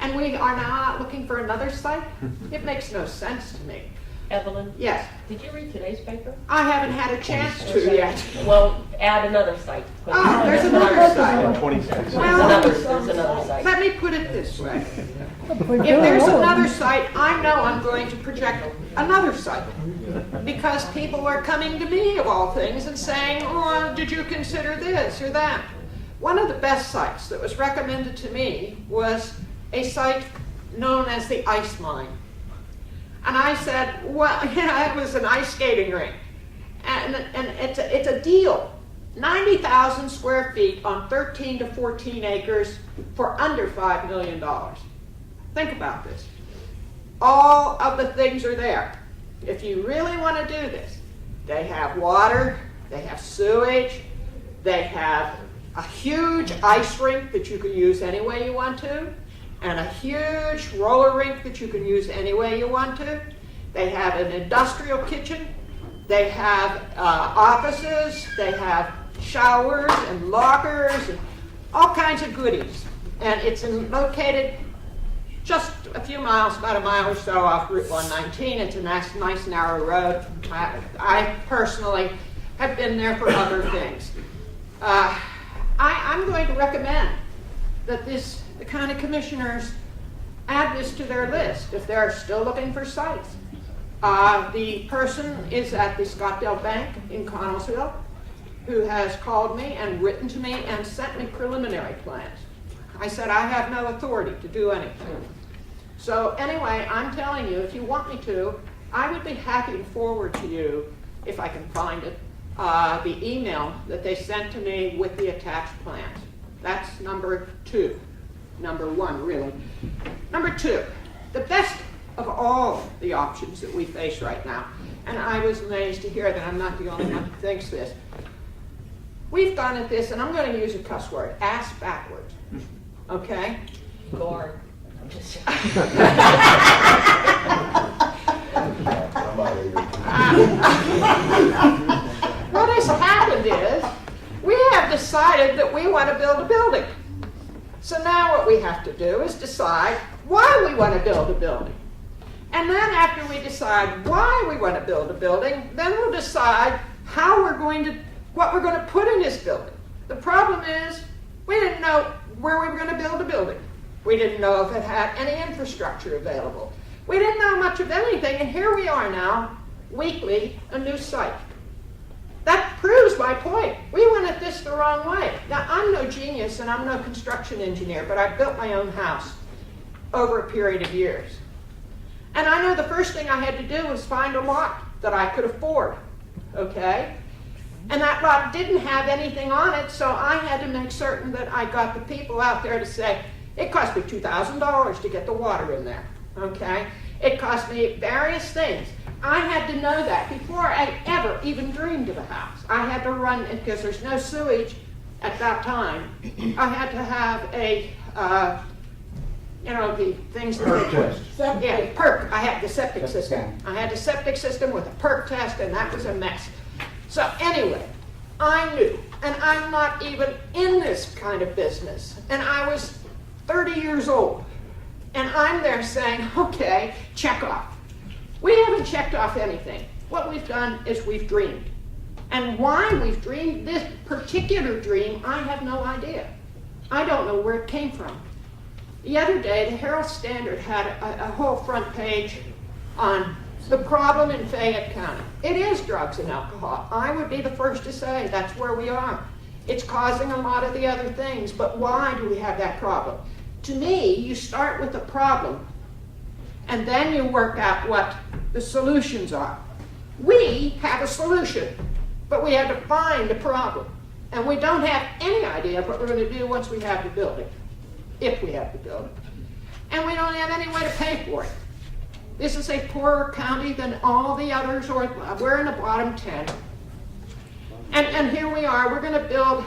and we are now looking for another site? It makes no sense to me. Evelyn? Yes, Did you read today's paper? I haven't had a chance to yet. Well, add another site. Oh, there's another site. There's Well, another site. let me put it this way. If there's another site, I know I'm going to project another site. Because people are coming to me, of all things, and saying, oh, did you consider this or that? One of the best sites that was recommended to me was a site known as the Ice Mine. And I said, well, it was an ice skating rink. And it's a deal. 90,000 square feet on 13 to 14 acres for under $5 million. Think about this. All of the things are there. If you really want to do this, they have water, they have sewage, they have a huge ice rink that you can use any way you want to, and a huge roller rink that you can use any way you want to. They have an industrial kitchen. They have offices. They have showers and lockers and all kinds of goodies. And it's located just a few miles, about a mile or so off Route 119. It's a nice narrow road. I personally have been there for other things. I'm going to recommend that the county commissioners add this to their list if they're still looking for sites. The person is at the Scottdale Bank in Connellsville, who has called me and written to me and sent me preliminary plans. I said I have no authority to do anything. So anyway, I'm telling you, if you want me to, I would be happy to forward to you, if I can find it, the email that they sent to me with the attached plans. That's number 2. Number 1, really. Number 2, the best of all the options that we face right now, and I was amazed to hear that I'm not the only one who thinks this. We've gone at this, and I'm going to use a cuss word, ass backwards. Okay? Guard. What has happened is we have decided that we want to build a building. So now what we have to do is decide why we want to build a building. And then after we decide why we want to build a building, then we'll decide what we're going to put in this building. The problem is we didn't know where we were going to build a building. We didn't know if it had any infrastructure available. We didn't know much of anything, and here we are now, weekly, a new site. That proves my point. We went at this the wrong way. Now, I'm no genius and I'm no construction engineer, but I built my own house over a period of years. And I know the first thing I had to do was find a lot that I could afford, okay? And that lot didn't have anything on it, so I had to make certain that I got the people out there to say, it cost me $2,000 to get the water in there, okay? It cost me various things. I had to know that before I ever even dreamed of a house. I had to run, because there's no sewage at that time, I had to have a, the things that they put. Yeah, perk. I had the septic system. I had the septic system with a perk test, and that was a mess. So anyway, I knew, and I'm not even in this kind of business, and I was 30 years old, and I'm there saying, okay, check off. We haven't checked off anything. What we've done is we've dreamed. And why we've dreamed this particular dream, I have no idea. I don't know where it came from. The other day, the Herald-Standard had a whole front page on the problem in Fayette County. It is drugs and alcohol. I would be the first to say that's where we are. It's causing a lot of the other things, but why do we have that problem? To me, you start with the problem, and then you work out what the solutions are. We have a solution, but we had to find a problem. And we don't have any idea what we're going to do once we have the building, if we have the building. And we don't have any way to pay for it. This is a poorer county than all the others, or we're in the bottom 10. And here we are, we're going to build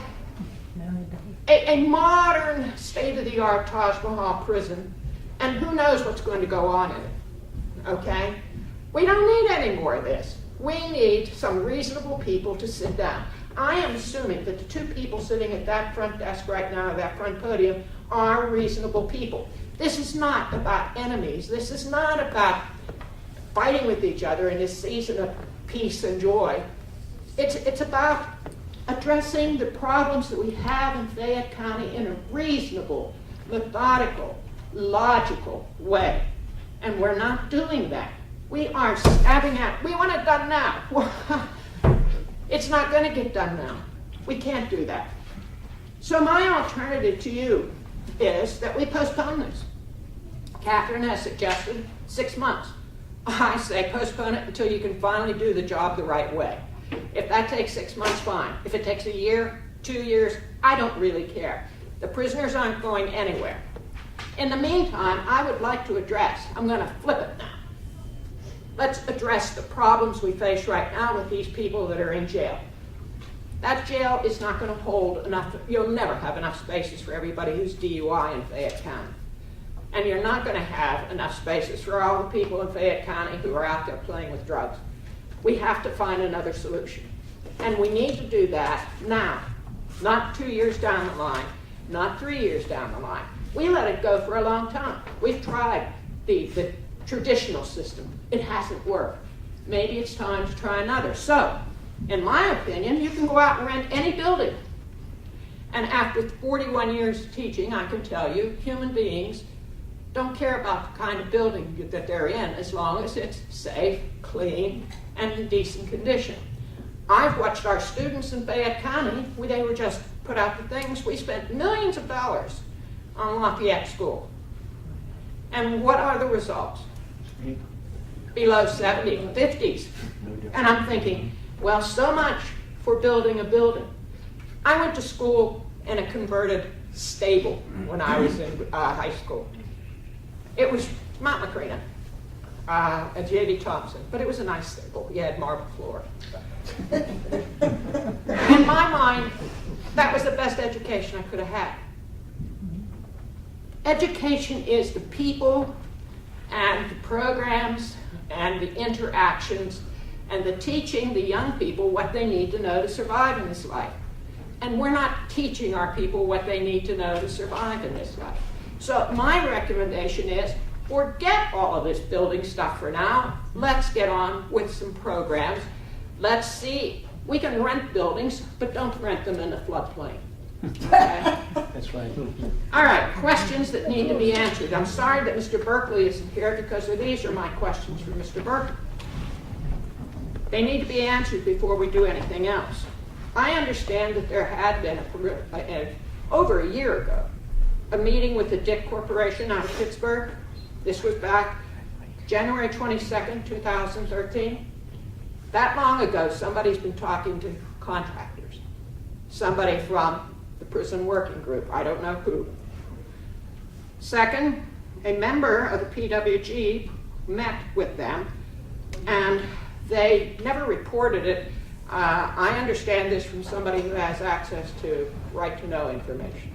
a modern, state-of-the-art Taj Mahal prison, and who knows what's going to go on in it, okay? We don't need any more of this. We need some reasonable people to sit down. I am assuming that the two people sitting at that front desk right now, at that front podium, are reasonable people. This is not about enemies. This is not about fighting with each other in this season of peace and joy. It's about addressing the problems that we have in Fayette County in a reasonable, methodical, logical way. And we're not doing that. We are stabbing at, we want it done now. It's not going to get done now. We can't do that. So my alternative to you is that we postpone this. Catherine has suggested 6 months. I say postpone it until you can finally do the job the right way. If that takes 6 months, fine. If it takes a year, 2 years, I don't really care. The prisoners aren't going anywhere. In the meantime, I would like to address, I'm going to flip it now. Let's address the problems we face right now with these people that are in jail. That jail is not going to hold enough, you'll never have enough spaces for everybody who's DUI in Fayette County. And you're not going to have enough spaces for all the people in Fayette County who are out there playing with drugs. We have to find another solution. And we need to do that now, not 2 years down the line, not 3 years down the line. We let it go for a long time. We've tried the traditional system. It hasn't worked. Maybe it's time to try another. So, in my opinion, you can go out and rent any building. And after 41 years of teaching, I can tell you, human beings don't care about the kind of building that they're in as long as it's safe, clean, and in decent condition. I've watched our students in Fayette County, they were just put out the things. We spent millions of dollars on Lafayette School. And what are the results? Below 70, 50s. And I'm thinking, well, so much for building a building. I went to school in a converted stable when I was in high school. It was Mount Macrina, at J.D. Thompson, but it was a nice stable. You had marble floor. In my mind, that was the best education I could have had. Education is the people and the programs and the interactions and the teaching the young people what they need to know to survive in this life. And we're not teaching our people what they need to know to survive in this life. So my recommendation is forget all of this building stuff for now. Let's get on with some programs. Let's see. We can rent buildings, but don't rent them in the floodplain. Okay? That's right. All right, questions that need to be answered. I'm sorry that Mr. Berkeley isn't here because these are my questions for Mr. Berkeley. They need to be answered before we do anything else. I understand that there had been, over a year ago, a meeting with the Dick Corporation out of Pittsburgh. This was back January 22nd, 2013. That long ago, somebody's been talking to contractors. Somebody from the prison working group, I don't know who. Second, a member of the PWG met with them, and they never reported it. I understand this from somebody who has access to right-to-know information.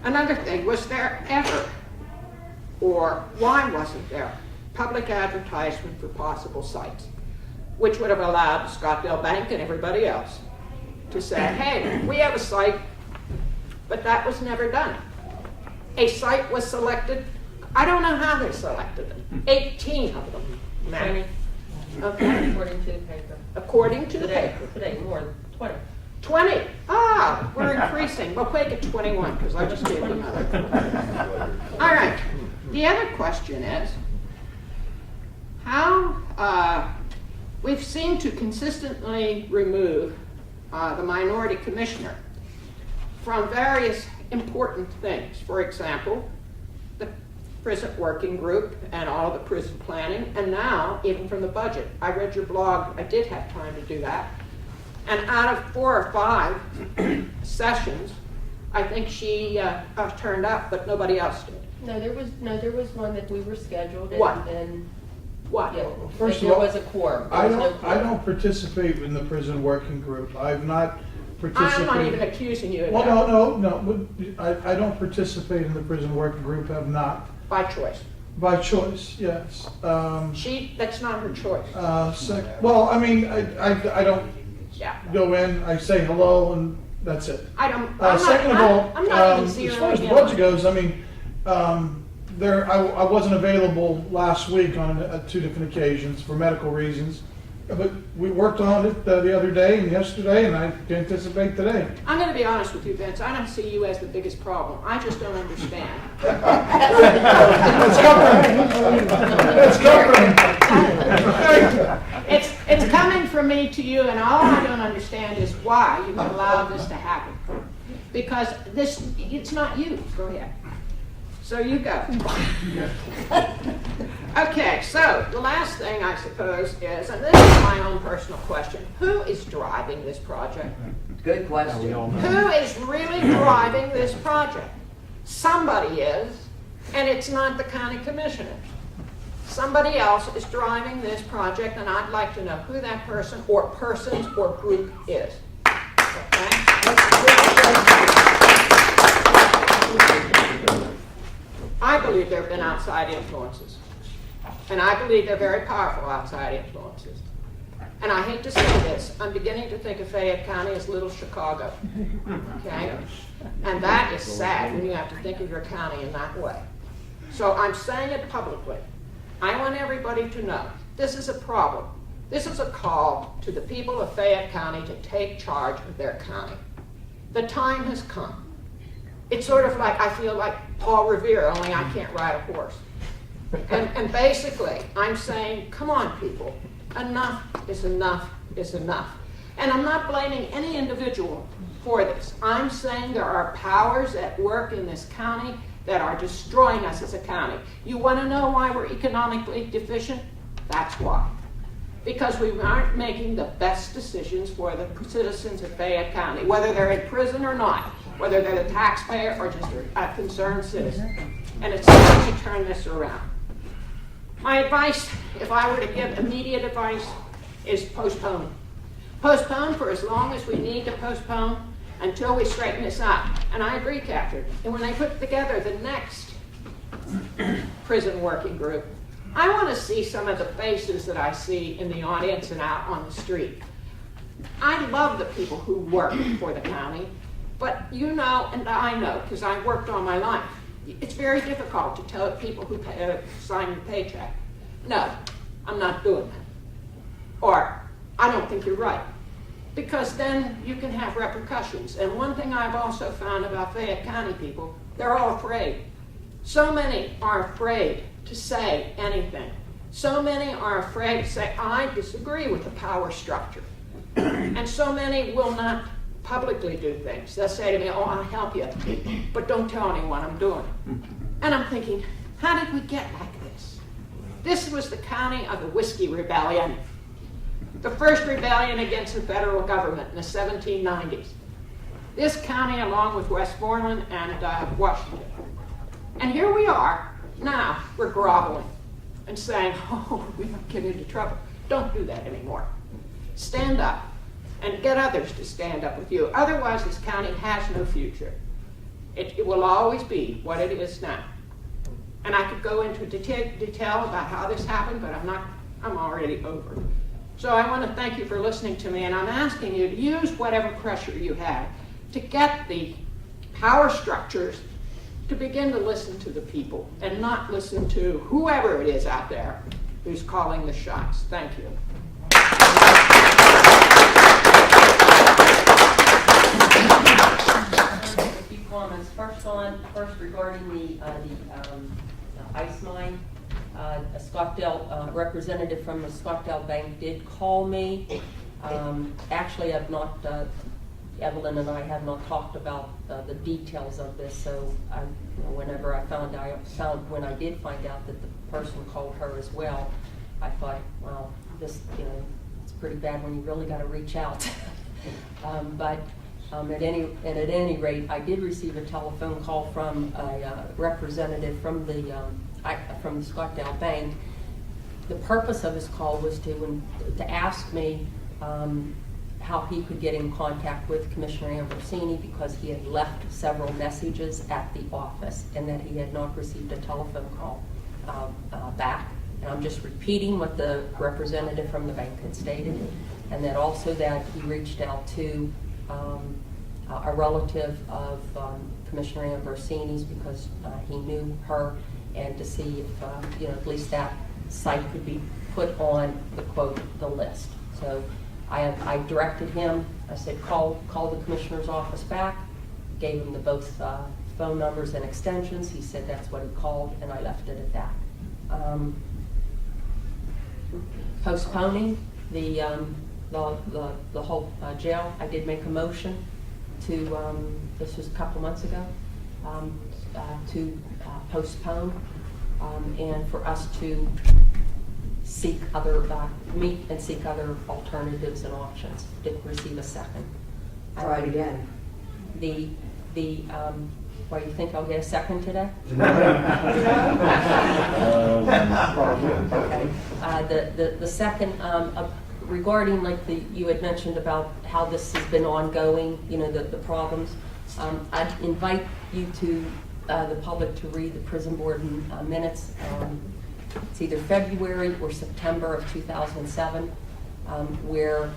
Another thing, was there ever, or why wasn't there, public advertisement for possible sites, which would have allowed Scottsdale Bank and everybody else to say, hey, we have a site, but that was never done. A site was selected. I don't know how they selected them. 18 of them. Many. Okay. According to the paper. According to the paper. Today, more than 20. 20. Ah, we're increasing. We'll make it 21 because I just gave them another. All right. The other question is, how we've seemed to consistently remove the minority commissioner from various important things. For example, the prison working group and all the prison planning, and now even from the budget. I read your blog. I did have time to do that. And out of 4 or 5 sessions, I think she turned up, but nobody else did. No, there was one that we were scheduled. What? And What? yeah, First of there all, was a quorum. There I was no don't quorum. participate in the prison working group. I've not participate. I'm not even accusing you of Well, that. no. I don't participate in the prison working group, have not. By choice. By choice, yes. That's not her choice. Well, I mean, I don't Yeah. go in, I say hello, and that's it. Second of all, I'm not even as zeroing far as the in budget on- goes, I mean, I wasn't available last week on 2 different occasions for medical reasons, but we worked on it the other day and yesterday, and I can anticipate today. I'm going to be honest with you, Vince. I don't see you as the biggest problem. I just don't understand. It's comforting. It's comforting. It's coming from me to you, and all I don't understand is why you allowed this to happen. Because it's not you. Go ahead. So you go. Okay, so the last thing I suppose is, and this is my own personal question, who is driving this project? Good question. Who is really driving this project? Somebody is, and it's not the county commissioners. Somebody else is driving this project, and I'd like to know who that person or persons or group is. I believe there have been outside influences, and I believe they're very powerful outside influences. And I hate to say this, I'm beginning to think of Fayette County as little Chicago, okay? And that is sad when you have to think of your county in that way. So I'm saying it publicly. I want everybody to know this is a problem. This is a call to the people of Fayette County to take charge of their county. The time has come. It's sort of like, I feel like Paul Revere, only I can't ride a horse. And basically, I'm saying, come on, people. Enough is enough is enough. And I'm not blaming any individual for this. I'm saying there are powers at work in this county that are destroying us as a county. You want to know why we're economically deficient? That's why. Because we aren't making the best decisions for the citizens of Fayette County, whether they're in prison or not, whether they're the taxpayer or just a concerned citizen. And it's time to turn this around. My advice, if I were to give immediate advice, is postpone. Postpone for as long as we need to postpone until we straighten this out. And I agree, Catherine. And when they put together the next prison working group, I want to see some of the faces that I see in the audience and out on the street. I love the people who work for the county, but you know and I know, because I've worked all my life, it's very difficult to tell people who sign the paycheck, no, I'm not doing that. Or, I don't think you're right. Because then you can have repercussions. And one thing I've also found about Fayette County people, they're all afraid. So many are afraid to say anything. So many are afraid to say, I disagree with the power structure. And so many will not publicly do things. They'll say to me, oh, I'll help you, but don't tell anyone I'm doing it. And I'm thinking, how did we get like this? This was the county of the Whiskey Rebellion. The first rebellion against the federal government in the 1790s. This county, along with Westmoreland and Washington. And here we are, now we're groveling and saying, oh, we might get into trouble. Don't do that anymore. Stand up and get others to stand up with you. Otherwise, this county has no future. It will always be what it is now. And I could go into detail about how this happened, but I'm already over. So I want to thank you for listening to me, and I'm asking you to use whatever pressure you have to get the power structures to begin to listen to the people and not listen to whoever it is out there who's calling the shots. Thank you. A few comments. First regarding the ice mine. A Scottsdale representative from the Scottsdale Bank did call me. Actually, I've not, Evelyn and I have not talked about the details of this, so whenever when I did find out that the person called her as well, I thought, well, this, it's pretty bad when you really got to reach out. At any rate, I did receive a telephone call from a representative from the Scottsdale Bank. The purpose of his call was to ask me how how he could get in contact with Commissioner Ambrosini because he had left several messages at the office and that he had not received a telephone call back. And I'm just repeating what the representative from the bank had stated. And then also that he reached out to a relative of Commissioner Ambrosini's because he knew her, and to see if at least that site could be put on the quote, the list. So I directed him, I said, call the commissioner's office back, gave him both phone numbers and extensions. He said that's what he called, and I left it at that. Postponing the whole jail, I did make a motion to, this was a couple months ago, to postpone and for us to seek other, meet and seek other alternatives and options. Didn't receive a second. Try it again. Why, you think I'll get a second today? Okay. The second, regarding like you had mentioned about how this has been ongoing, the problems. I'd invite you to, the public to read the prison board minutes. It's either February or September of 2007, where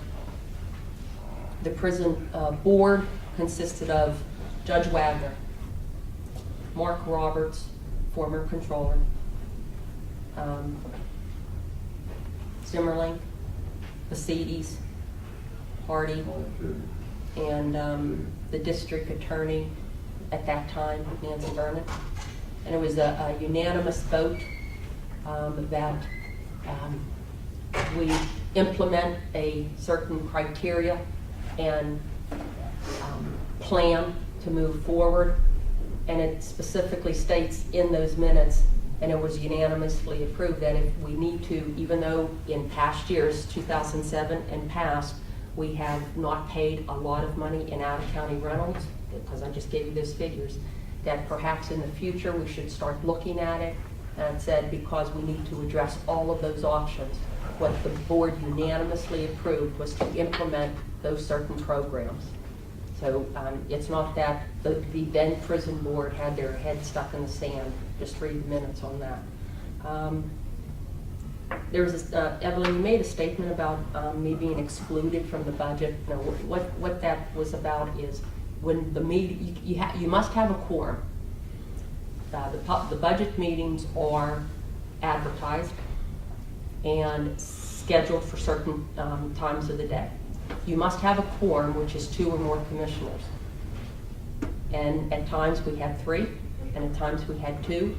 the prison board consisted of Judge Wagner, Mark Roberts, former controller, Zimmerling, Bacides, Hardy, and the district attorney at that time, Nancy Vernon. And it was a unanimous vote that we implement a certain criteria and plan to move forward. And it specifically states in those minutes, and it was unanimously approved, that if we need to, even though in past years, 2007 and past, we have not paid a lot of money in out-of-county rentals, because I just gave you those figures, that perhaps in the future we should start looking at it. And it said because we need to address all of those options. What the board unanimously approved was to implement those certain programs. So it's not that the then prison board had their head stuck in the sand. Just read the minutes on that. There was Evelyn, you made a statement about me being excluded from the budget. No, what that was about is when the meeting, you must have a quorum. The budget meetings are advertised and scheduled for certain times of the day. You must have a quorum, which is 2 or more commissioners. And at times we had 3, and at times we had 2.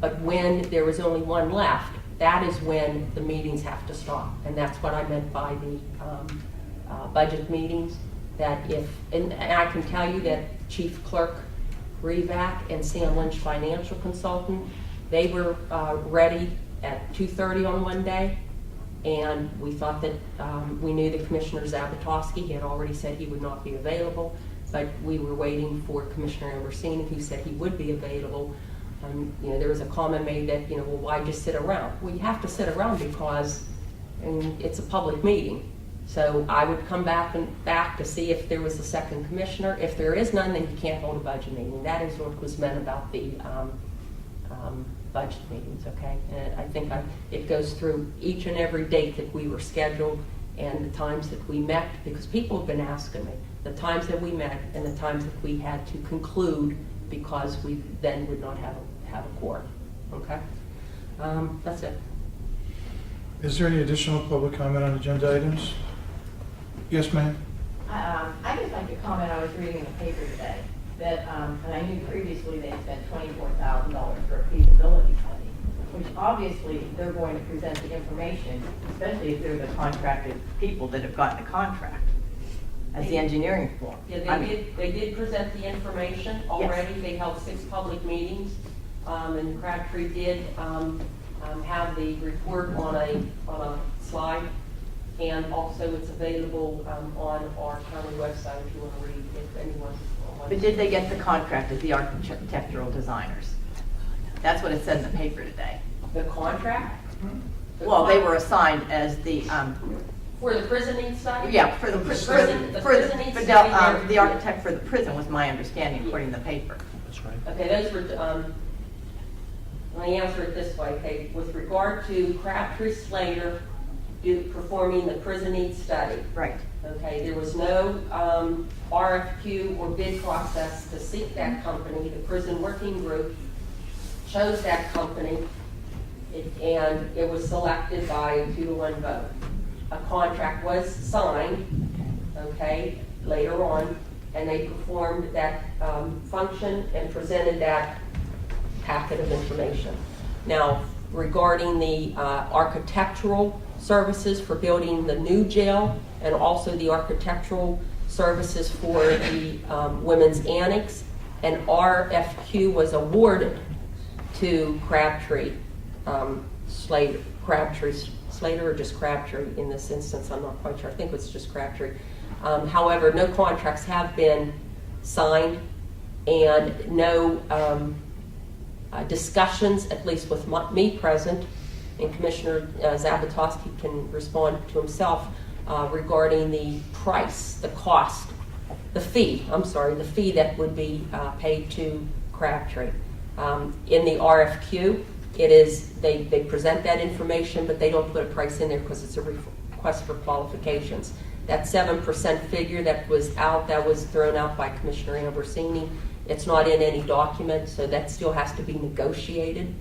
But when there was only 1 left, that is when the meetings have to stop. And that's what I meant by the budget meetings. That if, and I can tell you that Chief Clerk Revac and Sam Lynch, financial consultant, they were ready at 2:30 on one day. And we thought that, we knew that Commissioner Zabatoski had already said he would not be available, but we were waiting for Commissioner Ambrosini, who said he would be available. There was a comment made that, well, why just sit around? Well, you have to sit around because it's a public meeting. So I would come back to see if there was a second commissioner. If there is none, then you can't hold a budget meeting. That is what was meant about the budget meetings, okay? And I think it goes through each and every date that we were scheduled and the times that we met, because people have been asking me the times that we met and the times that we had to conclude because we then would not have a quorum, okay? That's it. Is there any additional public comment on agenda items? Yes, ma'am. I just like to comment, I was reading in the paper today that, and I knew previously they spent $24,000 for a feasibility study, which obviously they're going to present the information, especially if they're the contracted people that have gotten the contract as the engineering form. Yeah, they did present the information already. Yes. They held 6 public meetings, and Crabtree did have the report on a slide. And also it's available on our county website if you want to read, if anyone wants. But did they get the contract as the architectural designers? That's what it said in the paper today. The contract? Well, they were assigned as the For the prison needs study? Yeah, for the The prison, prison needs to be there. the architect for the prison was my understanding, according to the paper. Okay, those were, let me answer it this way, okay, with regard to Crabtree Slater performing the prison needs study. Right. Okay, there was no RFQ or bid process to seek that company. The prison working group chose that company, and it was selected by a 2-to-1 vote. A contract was signed, okay, later on, and they performed that function and presented that packet of information. Now, regarding the architectural services for building the new jail and also the architectural services for the women's annex, an RFQ was awarded to Crabtree Slater or just Crabtree in this instance, I'm not quite sure. I think it's just Crabtree. However, no contracts have been signed and no discussions, at least with me present, and Commissioner Zabatoski can respond to himself regarding the price, the cost, the fee that would be paid to Crabtree. In the RFQ, it is, they present that information, but they don't put a price in there because it's a request for qualifications. That 7% figure that was thrown out by Commissioner Ambrosini. It's not in any document, so that still has to be negotiated.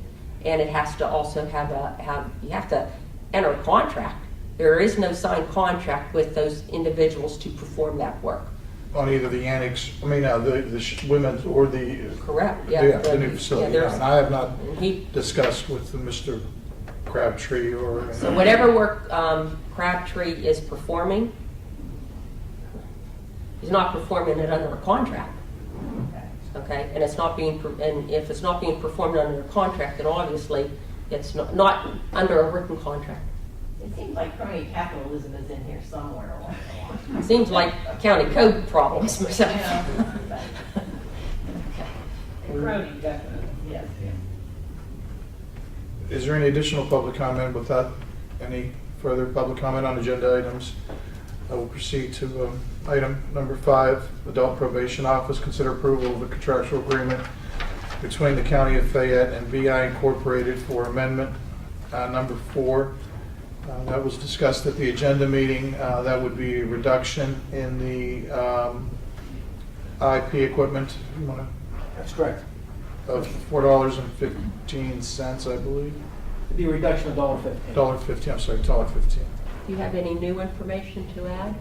And it has to also you have to enter a contract. There is no signed contract with those individuals to perform that work. On either the annex, the women's or the. Correct, yeah. The new facility. Yeah, and I have not discussed with Mr. Crabtree or. So whatever work Crabtree is performing, he's not performing it under a contract. Okay, and it's not being, and if it's not being performed under a contract, then obviously it's not under a written contract. It seems like crony capitalism is in here somewhere along the line. It seems like county code problems myself. Yeah. Crony, definitely, yes. Is there any additional public comment? Without any further public comment on agenda items, I will proceed to item number 5, Adult Probation Office. Consider approval of a contractual agreement between the County of Fayette and BI Incorporated for amendment number 4. That was discussed at the agenda meeting. That would be a reduction in the IP equipment. That's correct. Of $4.15, I believe. It'd be a reduction of $1.15. $1.50. I'm sorry, $1.15. Do you have any new information to add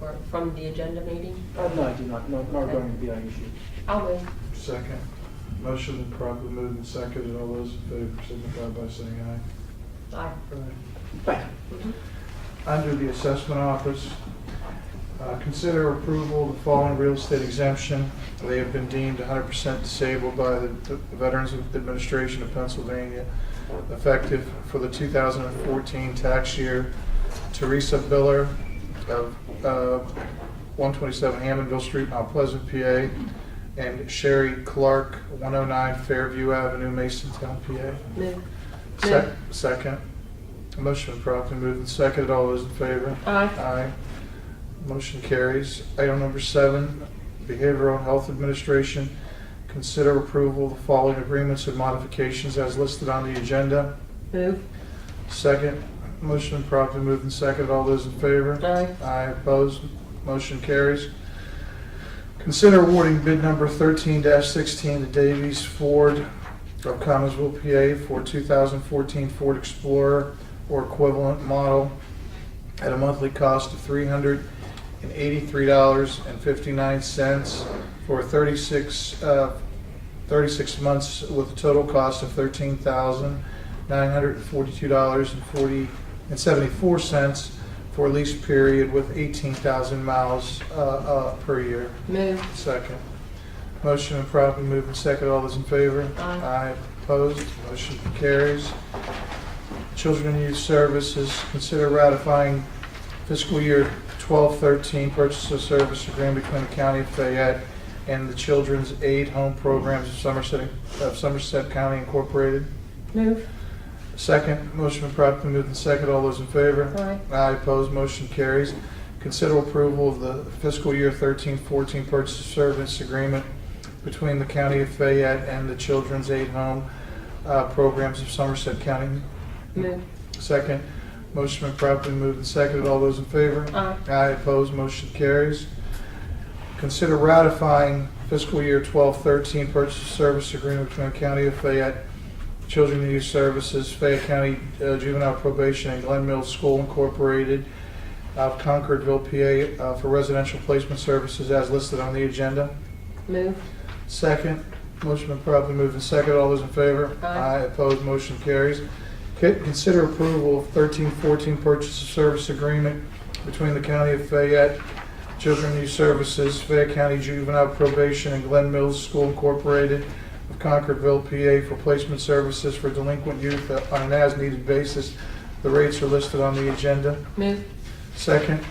or from the agenda meeting? No, I do not. No, going to be an issue. I'll move. Second. Motion been properly moved and seconded. All those in favor signify by saying aye. Aye. Thank you. Under the assessment office, consider approval of the following real estate exemption. They have been deemed 100% disabled by the Veterans Administration of Pennsylvania, effective for the 2014 tax year. Teresa Biller of 127 Hammondville Street, Mount Pleasant, PA, and Sherry Clark, 109 Fairview Avenue, Masontown, PA. Move. Second. Motion been properly moved and seconded. All those in favor? Aye. Aye. Motion carries. Item number 7, Behavioral Health Administration. Consider approval of the following agreements and modifications as listed on the agenda. Move. Second. Motion been properly moved and seconded. All those in favor? Aye. Aye. Opposed? Motion carries. Consider awarding bid number 13-16 to Davies Ford of Commonwealth, PA for 2014 Ford Explorer or equivalent model at a monthly cost of $383.59 for 36 months with a total cost of $13,942.74 for a lease period with 18,000 miles per year. Move. Second. Motion and properly moved and second. All those in favor? Aye. Aye. Opposed? Motion carries. Children and Youth Services, consider ratifying fiscal year 12-13 purchase of service agreement between the County of Fayette and the Children's Aid Home Programs of Somerset County Incorporated. Move. Second. Motion been properly moved and second. All those in favor? Aye. Aye, opposed, motion carries. Consider approval of the fiscal year 13-14 purchase of service agreement between the County of Fayette and the Children's Aid Home programs of Somerset County. Move. Second. Motion been properly moved and seconded. All those in favor? Aye. Aye, opposed, motion carries. Consider ratifying fiscal year 12-13 purchase of service agreement between the County of Fayette, Children and Youth Services, Fayette County Juvenile Probation, and Glen Mills School Incorporated of Concordville, PA, for residential placement services as listed on the agenda. Move. Second. Motion been properly moved and seconded. All those in favor? Aye. Opposed, motion carries. Consider approval of 13-14 purchase of service agreement between the County of Fayette, Children and Youth Services, Fayette County Juvenile Probation, and Glen Mills School Incorporated of Concordville, PA, for placement services for delinquent youth on an as-needed basis. The rates are listed on the agenda. Move. Second.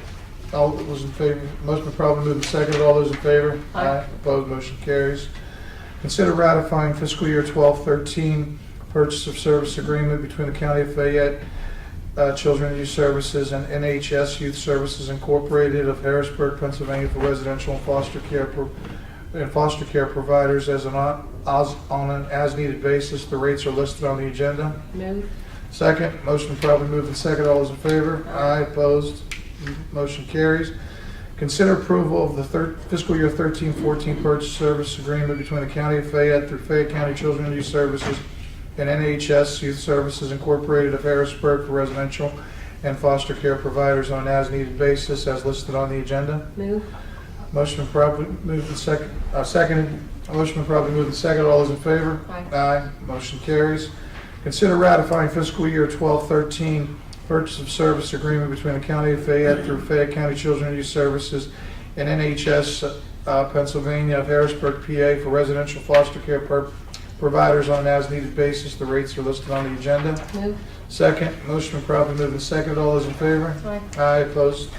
All those in favor? Motion been properly moved and seconded. All those in favor? Aye. Opposed, motion carries. Consider ratifying fiscal year 12-13 purchase of service agreement between the County of Fayette, Children and Youth Services, and NHS Youth Services Incorporated of Harrisburg, Pennsylvania, for residential and foster care providers on an as-needed basis. The rates are listed on the agenda. Move. Second. Motion probably moved and second. All those in favor? Aye. Opposed? Motion carries. Consider approval of the fiscal year 13-14 purchase service agreement between the County of Fayette through Fayette County Children and Youth Services and NHS Youth Services Incorporated of Harrisburg for residential and foster care providers on an as-needed basis as listed on the agenda. Move. Motion been properly moved and seconded. Motion been properly moved and seconded. All those in favor? Aye. Aye. Motion carries. Consider ratifying fiscal year 12-13 purchase of service agreement between the County of Fayette through Fayette County Children and Youth Services and NHS Pennsylvania of Harrisburg, PA, for residential foster care providers on an as-needed basis. The rates are listed on the agenda. Move. Second. Motion been properly moved and seconded. All those in favor? Aye. Aye. Opposed?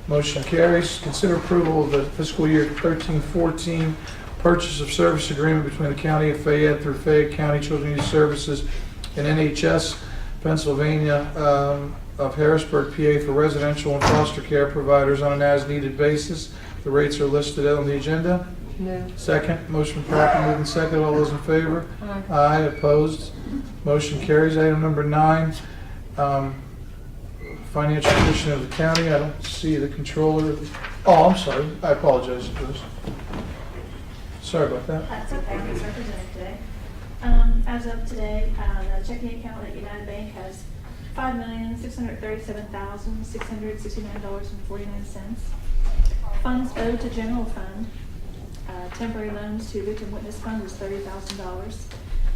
Motion carries. Consider approval of the fiscal year 13-14 purchase of service agreement between the County of Fayette through Fayette County Children and Youth Services and NHS Pennsylvania of Harrisburg, PA, for residential and foster care providers on an as-needed basis. The rates are listed on the agenda. Move. Second. Motion properly moved and seconded. All those in favor? Aye. Aye. Opposed? Motion carries. Item number 9, financial condition of the county. I don't see the controller. Oh, I'm sorry. I apologize for this. Sorry about that. That's okay, I'm misrepresented today. As of today, the checking account at United Bank has $5,637,669.49. Funds owed to general fund, temporary loans to victim witness fund is $30,000.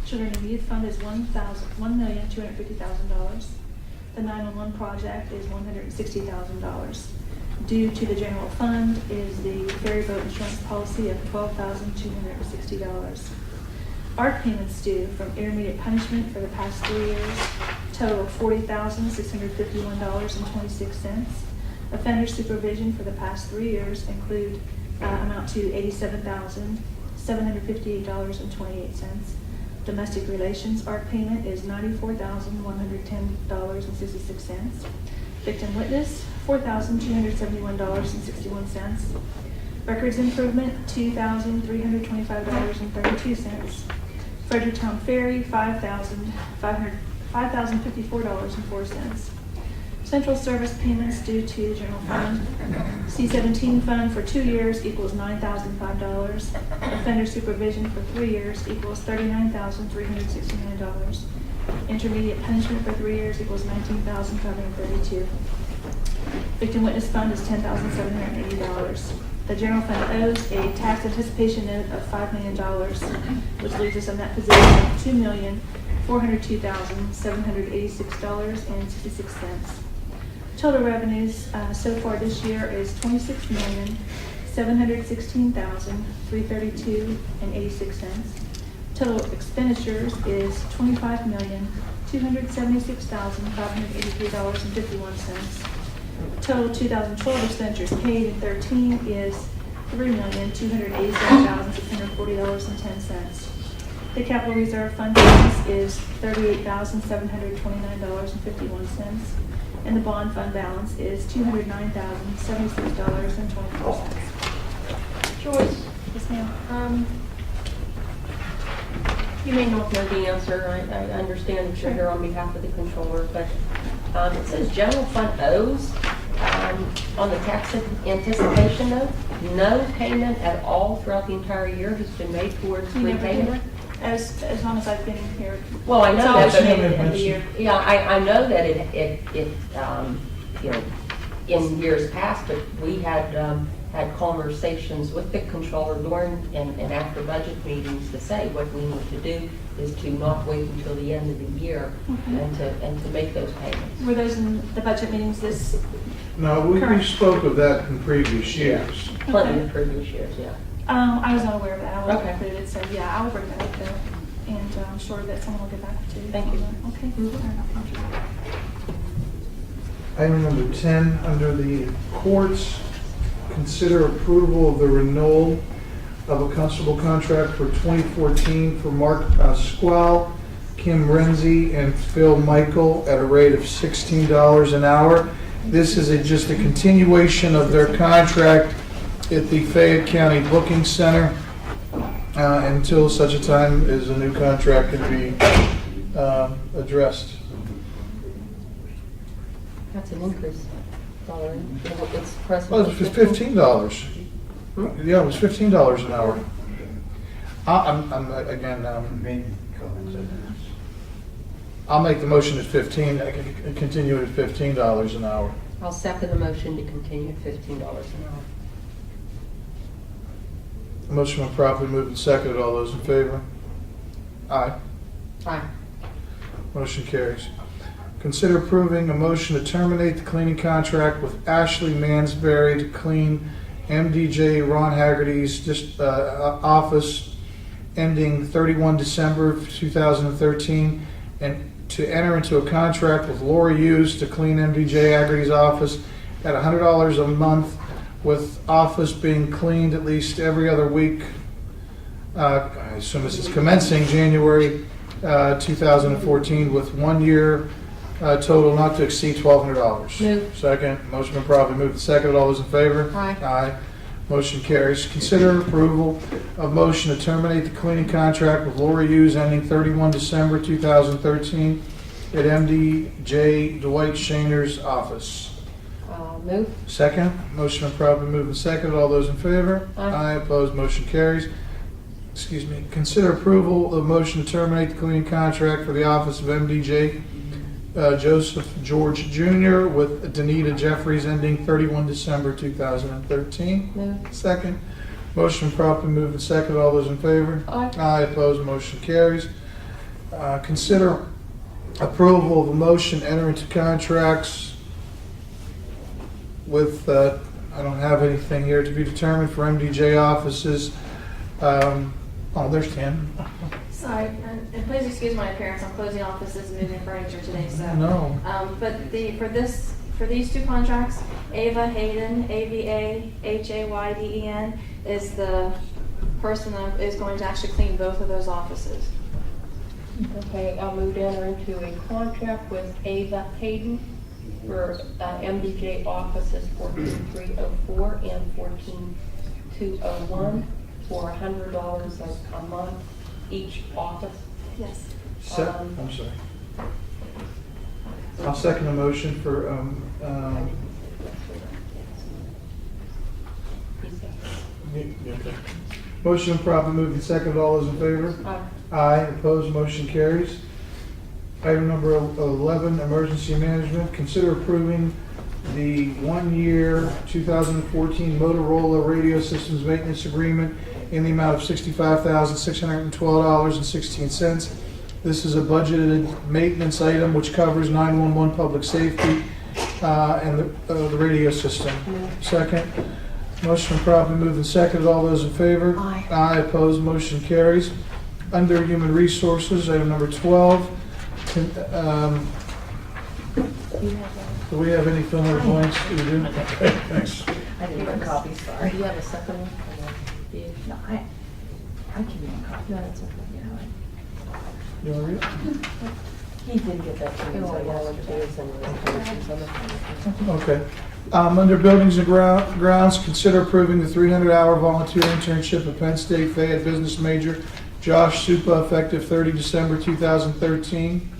Children and youth fund is $1,250,000. The 911 project is $160,000. Due to the general fund is the ferry boat insurance policy of $12,260. ARC payments due from intermediate punishment for the past 3 years total $40,651.26. Offender supervision for the past 3 years include amount to $87,758.28. Domestic relations ARC payment is $94,110.66. Victim witness $4,271.61. Records improvement $2,325.32. Fredericktown Ferry $5,054.04. Central service payments due to general fund. C-17 fund for 2 years equals $9,005. Offender supervision for 3 years equals $39,369. Intermediate punishment for 3 years equals $19,532. Victim witness fund is $10,780. The general fund owes a tax anticipation note of $5 million, which leaves us in that position of $2,402,786.66. Total revenues so far this year is $26,716,332.86. Total expenditures is $25,276,583.51. Total 2012 expenditures paid in 13 is $3,287,640.10. The capital reserve fund balance is $38,729.51, and the bond fund balance is $209,076.24. Joyce, Yes, ma'am. you may not know the answer. I understand that you're here on behalf of the controller, but it says general fund owes on the tax anticipation note. No payment at all throughout the entire year has been made towards You never did. repayment. As long as I've been here. Well, I know It's that, always but been at the end of the year. yeah, I know that it you know, in years past, but we had conversations with the controller during and after budget meetings to say what we need to do is to not wait until the end of the year and to make those payments. Were those in the budget meetings this? No, we Correct. spoke of that in previous years. Plenty of previous years, yeah. I was not aware of that. I wasn't Okay. included, so yeah, I will bring that up though. And I'm sure that someone will get back to you. Thank you. Okay. Fair enough. Thank you. Item number 10, under the courts, consider approval of the renewal of a constable contract for 2014 for Mark Pasquale, Kim Renzi, and Phil Michael at a rate of $16 an hour. This is just a continuation of their contract at the Fayette County Booking Center until such a time as a new contract can be addressed. That's an increase. It's present. Oh, it was $15. Yeah, it was $15 an hour. I'll make the motion at 15, continue it at $15 an hour. I'll second the motion to continue at $15 an hour. Motion been properly moved and seconded. All those in favor? Aye. Aye. Motion carries. Consider approving a motion to terminate the cleaning contract with Ashley Mansberry to clean MDJ Ron Haggerty's office ending 31 December of 2013, and to enter into a contract with Lori Hughes to clean MDJ Haggerty's office at $100 a month, with office being cleaned at least every other week. I assume this is commencing January 2014, with 1 year total not to exceed $1,200. Move. Second. Motion been properly moved and seconded. All those in favor? Aye. Aye. Motion carries. Consider approval of motion to terminate the cleaning contract with Lori Hughes ending 31 December 2013 at MDJ Dwight Shaner's office. Move. Second. Motion been properly moved and seconded. All those in favor? Aye. Opposed? Motion carries. Excuse me. Consider approval of motion to terminate the cleaning contract for the office of MDJ Joseph George Jr. with Danita Jeffries ending 31 December 2013. Move. Second. Motion properly moved and seconded. All those in favor? Aye. Aye. Opposed? Motion carries. Consider approval of a motion to enter into contracts with, I don't have anything here to be determined for MDJ offices. Oh, there's 10. Sorry, and please excuse my appearance. I'm closing offices and moving furniture today, so. No. But for these two contracts, Ava Hayden, AVA HAYDEN, is the person that is going to actually clean both of those offices. Okay, I'll move to enter into a contract with Ava Hayden for MDJ offices 14304 and 14201 for $100 a month each office. Yes. I'm sorry. I'll second the motion for, okay. Motion properly moved and seconded. All those in favor? Aye. Aye. Opposed? Motion carries. Item number 11, emergency management. Consider approving the 1-year 2014 Motorola radio systems maintenance agreement in the amount of $65,612.16. This is a budgeted maintenance item which covers 911 public safety and the radio system. Second. Motion properly moved and seconded. All those in favor? Aye. Aye. Opposed? Motion carries. Under human resources, item number 12. Do we have any fill in the blanks? We do? Okay, thanks. I didn't get a copy, sorry. Do you have a second one? No, I can give you a copy. No, that's okay. You want to read it? He did get that to me, so yeah. Okay. Under Buildings and Grounds, consider approving the 300-hour volunteer internship at Penn State Fayette business major Josh Supa, effective 30 December 2013.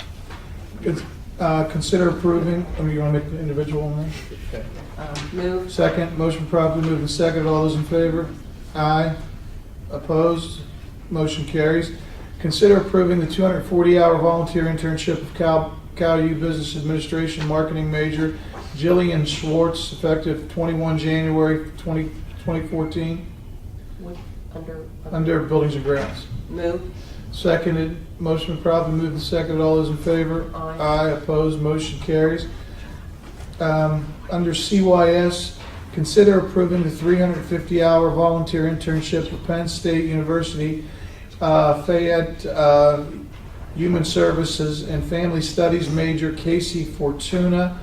Consider approving, you want to make the individual one there? Okay. Move. Second, motion properly moved and seconded. All those in favor? Aye. Opposed? Motion carries. Consider approving the 240-hour volunteer internship of Cal U Business Administration Marketing Major Jillian Schwartz, effective 21 January 2014, under Buildings and Grounds. Move. Seconded, motion properly moved and seconded. All those in favor? Aye. Aye. Opposed? Motion carries. Under CYS, consider approving the 350-hour volunteer internship at Penn State University, Fayette Human Services and Family Studies major Casey Fortuna,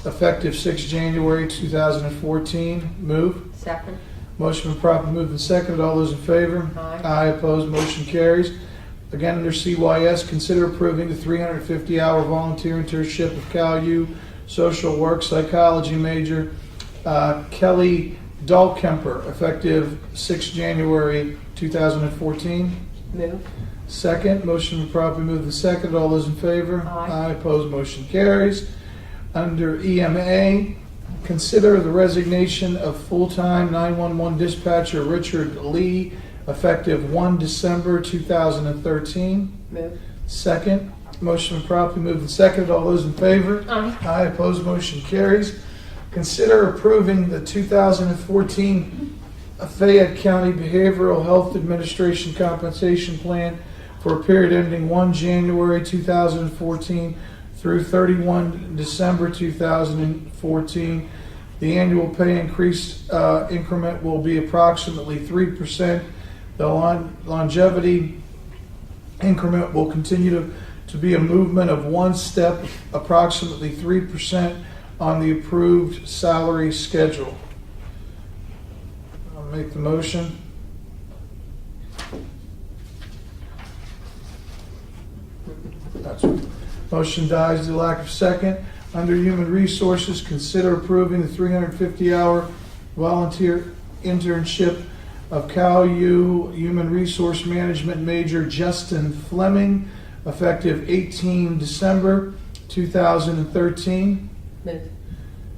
effective 6 January 2014. Move. Second. Motion been properly moved and seconded. All those in favor? Aye. Aye. Opposed? Motion carries. Again, under CYS, consider approving the 350-hour volunteer internship of Cal U Social Work Psychology major Kelly Dahlkemper, effective 6 January 2014. Move. Second, motion been properly moved and seconded. All those in favor? Aye. Opposed? Motion carries. Under EMA, consider the resignation of full-time 911 dispatcher Richard Lee, effective 1 December 2013. Move. Second, motion been properly moved and seconded. All those in favor? Aye. Aye. Opposed? Motion carries. Consider approving the 2014 Fayette County Behavioral Health Administration Compensation Plan for a period ending 1 January 2014 through 31 December 2014. The annual pay increase increment will be approximately 3%. The longevity increment will continue to be a movement of one step, approximately 3% on the approved salary schedule. I'll make the motion. That's it. Motion dies due to lack of second. Under Human Resources, consider approving the 350-hour volunteer internship of Cal U Human Resource Management major Justin Fleming, effective 18 December 2013. Move.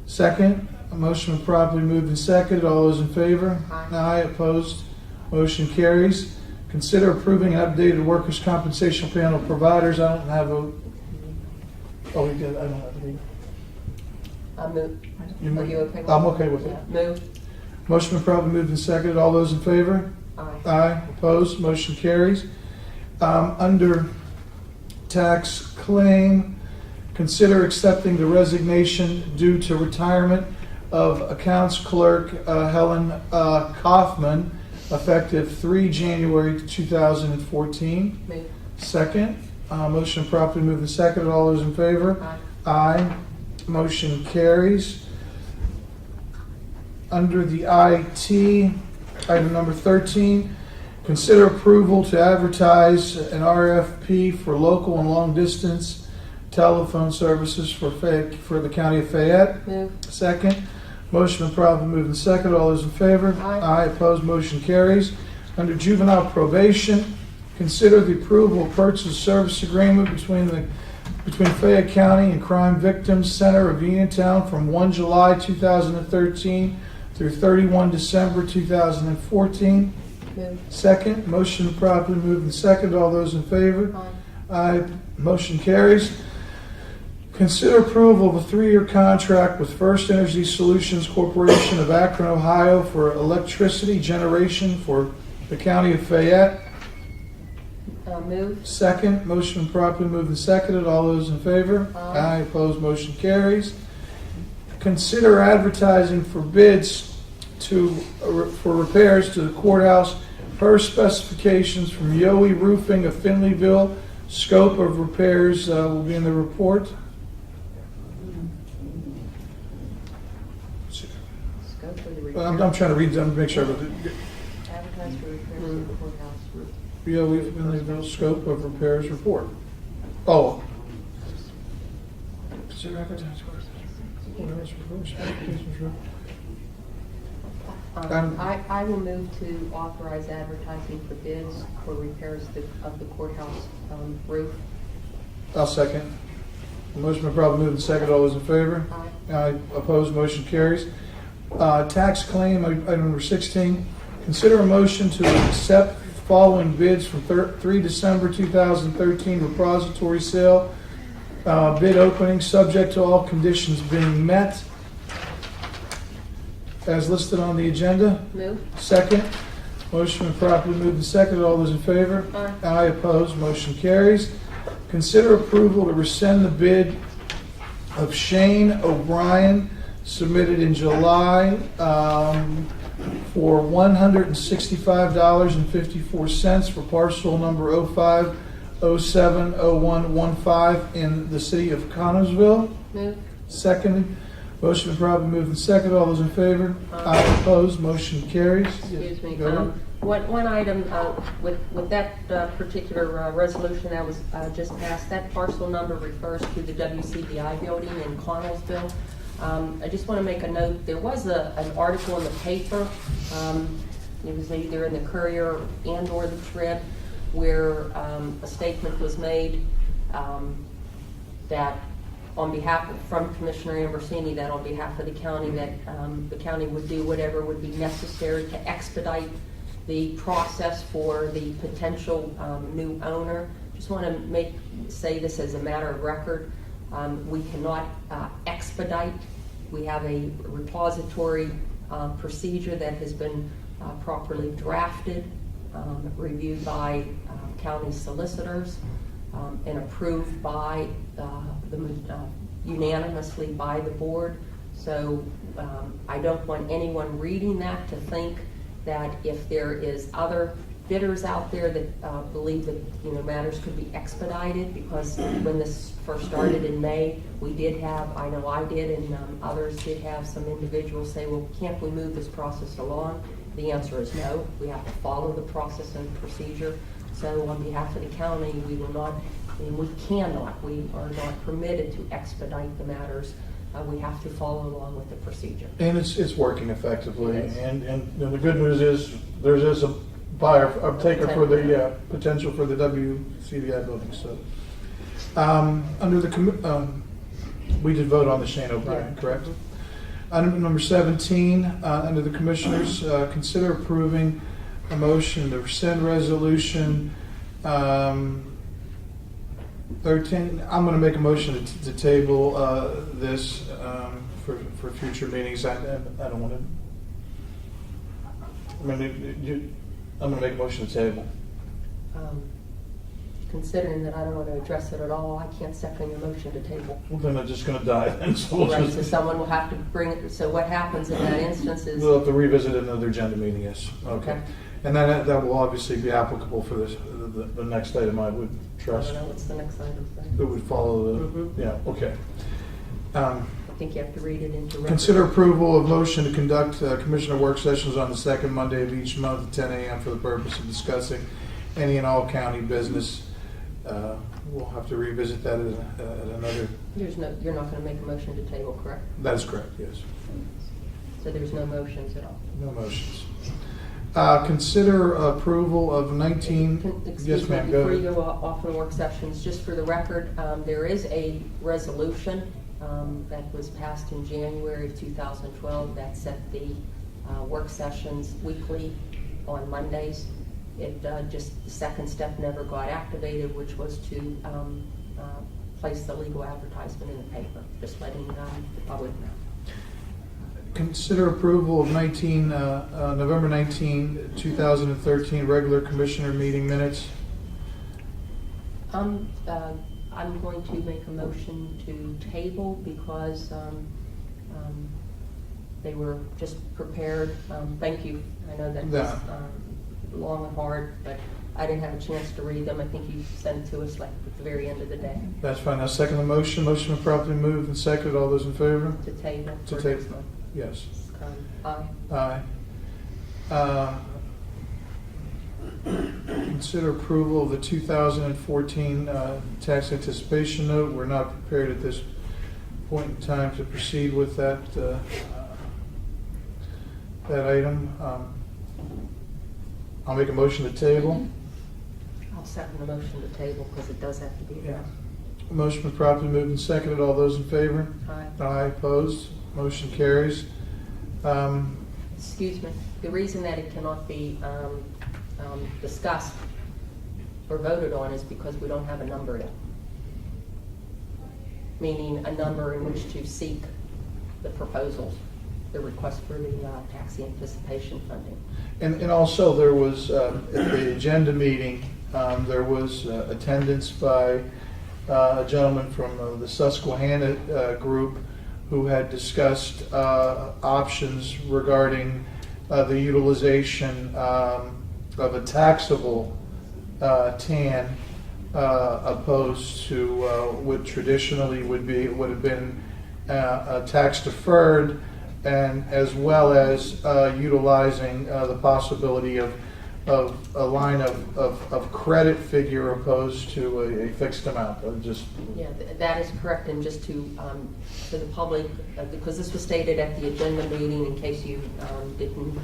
Second, a motion been properly moved and seconded. All those in favor? Aye. Aye. Opposed? Motion carries. Consider approving an updated workers' compensation panel of providers. I don't have a. Oh, we did. I don't have any. I move. You Are you okay with I'm that? okay with it. Yeah. Move. Motion been properly moved and seconded. All those in favor? Aye. Aye. Opposed? Motion carries. Under tax claim, consider accepting the resignation due to retirement of accounts clerk Helen Kaufman, effective 3 January 2014. Move. Second, motion properly moved and seconded. All those in favor? Aye. Aye. Motion carries. Under the IT, item number 13, consider approval to advertise an RFP for local and long distance telephone services for the county of Fayette. Move. Second, motion been properly moved and seconded. All those in favor? Aye. Aye. Opposed? Motion carries. Under juvenile probation, consider the approval of purchase service agreement between Fayette County and Crime Victims Center of Uniontown from 1 July 2013 through 31 December 2014. Move. Second, motion properly moved and seconded. All those in favor? Aye. Aye. Motion carries. Consider approval of a 3-year contract with First Energy Solutions Corporation of Akron, Ohio for electricity generation for the county of Fayette. Move. Second, motion properly moved and seconded. All those in favor? Aye. Opposed? Motion carries. Consider advertising for bids for repairs to the courthouse per specifications from Yowie Roofing of Finleyville. Scope of repairs will be in the report. Scope of the I'm trying to read them to make sure. Advertise for repairs to the courthouse roof. Yowie Finleyville scope of repairs report. Oh. Consider I will move to authorize advertising for bids for repairs of the courthouse roof. I'll second. Motion been properly moved and seconded. All those in favor? Aye. Opposed? Motion carries. Tax claim, item number 16. Consider a motion to accept following bids from 3 December 2013 repository sale. Bid opening subject to all conditions being met as listed on the agenda. Move. Second. Motion been properly moved and seconded. All those in favor? Aye. Aye. Opposed? Motion carries. Consider approval to rescind the bid of Shane O'Brien submitted in July for $165.54 for parcel number 05070115 in the city of Connellsville. Move. Seconded. Motion been properly moved and seconded. All those in favor? Aye. Opposed? Motion carries. Excuse me. Go ahead. One item with that particular resolution that was just passed, that parcel number refers to the WCBI building in Connellsville. I just want to make a note, there was an article in the paper, it was either in the Courier and or the Trib, where a statement was made that on behalf from Commissioner Ambrosini, that on behalf of the county, that the county would do whatever would be necessary to expedite the process for the potential new owner. Just want to say this as a matter of record. We cannot expedite. We have a repository procedure that has been properly drafted, reviewed by county solicitors, and approved by unanimously by the board. So I don't want anyone reading that to think that if there is other bidders out there that believe that matters could be expedited, because when this first started in May, we did have, I know I did, and others did have some individuals say, well, can't we move this process along? The answer is no. We have to follow the process and procedure. So on behalf of the county, we will not, and we cannot, we are not permitted to expedite the matters. We have to follow along with the procedure. And it's working effectively. It is. And the good news is there is a buyer, a taker for the potential for the WCBI building. So under the we did vote on the Shane O'Brien, correct? Item number 17, under the Commissioners, consider approving a motion to rescind resolution 13. I'm going to make a motion to table this for future meetings. I don't want to. I'm going to make a motion to table. Considering that I don't want to address it at all, I can't second your motion to table. Well, then I'm just going to die then. So we'll Right, just, so someone will have to bring it. So what happens in that instance is. we'll have to revisit another agenda meeting. Yes. Okay. And then that will obviously be applicable for this the next item. I would trust. I don't know what's the next item. It would follow the. Yeah. Okay. I think you have to read it into record. Consider approval of motion to conduct Commissioner work sessions on the second Monday of each month at 10 a.m. for the purpose of discussing any and all county business. We'll have to revisit that at another. You're not going to make a motion to table, correct? That is correct, yes. So there's no motions at all. No motions. Consider approval of 19. Excuse Yes, me, ma'am. Go before you ahead. go off on work sessions, just for the record, there is a resolution that was passed in January of 2012 that set the work sessions weekly on Mondays. It just, the second step never got activated, which was to place the legal advertisement in the paper, just letting the public know. Consider approval of November 19, 2013 regular commissioner meeting minutes. I'm going to make a motion to table because they were just prepared. Thank you. I know that was long and hard, but I didn't have a chance to read them. I think you sent it to us like at the very end of the day. That's fine. I'll second the motion. Motion been properly moved and seconded. All those in favor? To table. To for table. next month. Yes. Aye. Aye. Consider approval of the 2014 tax anticipation note. We're not prepared at this point in time to proceed with that item. I'll make a motion to table. I'll second the motion to table because it does have to be addressed. Motion been properly moved and seconded. All those in favor? Aye. Aye, opposed? Motion carries. Excuse me, the reason that it cannot be discussed or voted on is because we don't have a number yet. Meaning a number in which to seek the proposals, the request for the tax anticipation funding. And also there was, at the agenda meeting, there was attendance by a gentleman from the Susquehanna group who had discussed options regarding the utilization of a taxable TAN opposed to what traditionally would have been tax deferred, and as well as utilizing the possibility of a line of credit figure opposed to a fixed amount. Yeah, that is correct, and just to the public, because this was stated at the agenda meeting, in case you didn't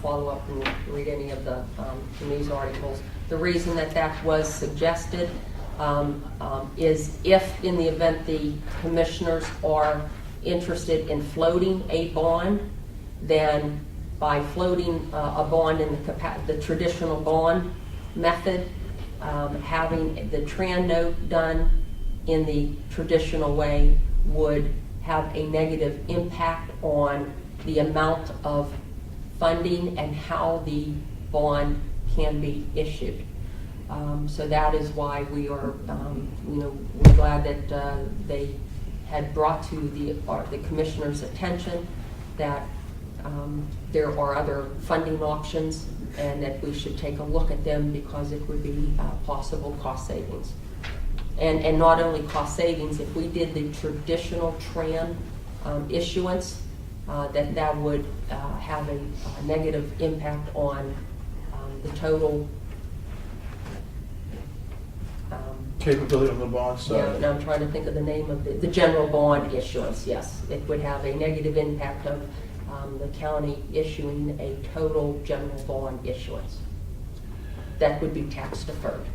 follow up and read any of the news articles, the reason that was suggested is if, in the event the commissioners are interested in floating a bond, then by floating a bond in the traditional bond method, having the TRAN note done in the traditional way would have a negative impact on the amount of funding and how the bond can be issued. So that is why we are, we're glad that they had brought to the commissioner's attention that there are other funding options and that we should take a look at them because it would be possible cost savings. And not only cost savings, if we did the traditional TRAN issuance, that would have a negative impact on the total Capability on the bond side. Yeah, and I'm trying to think of the name of the general bond issuance, yes. It would have a negative impact of the county issuing a total general bond issuance. That would be tax deferred.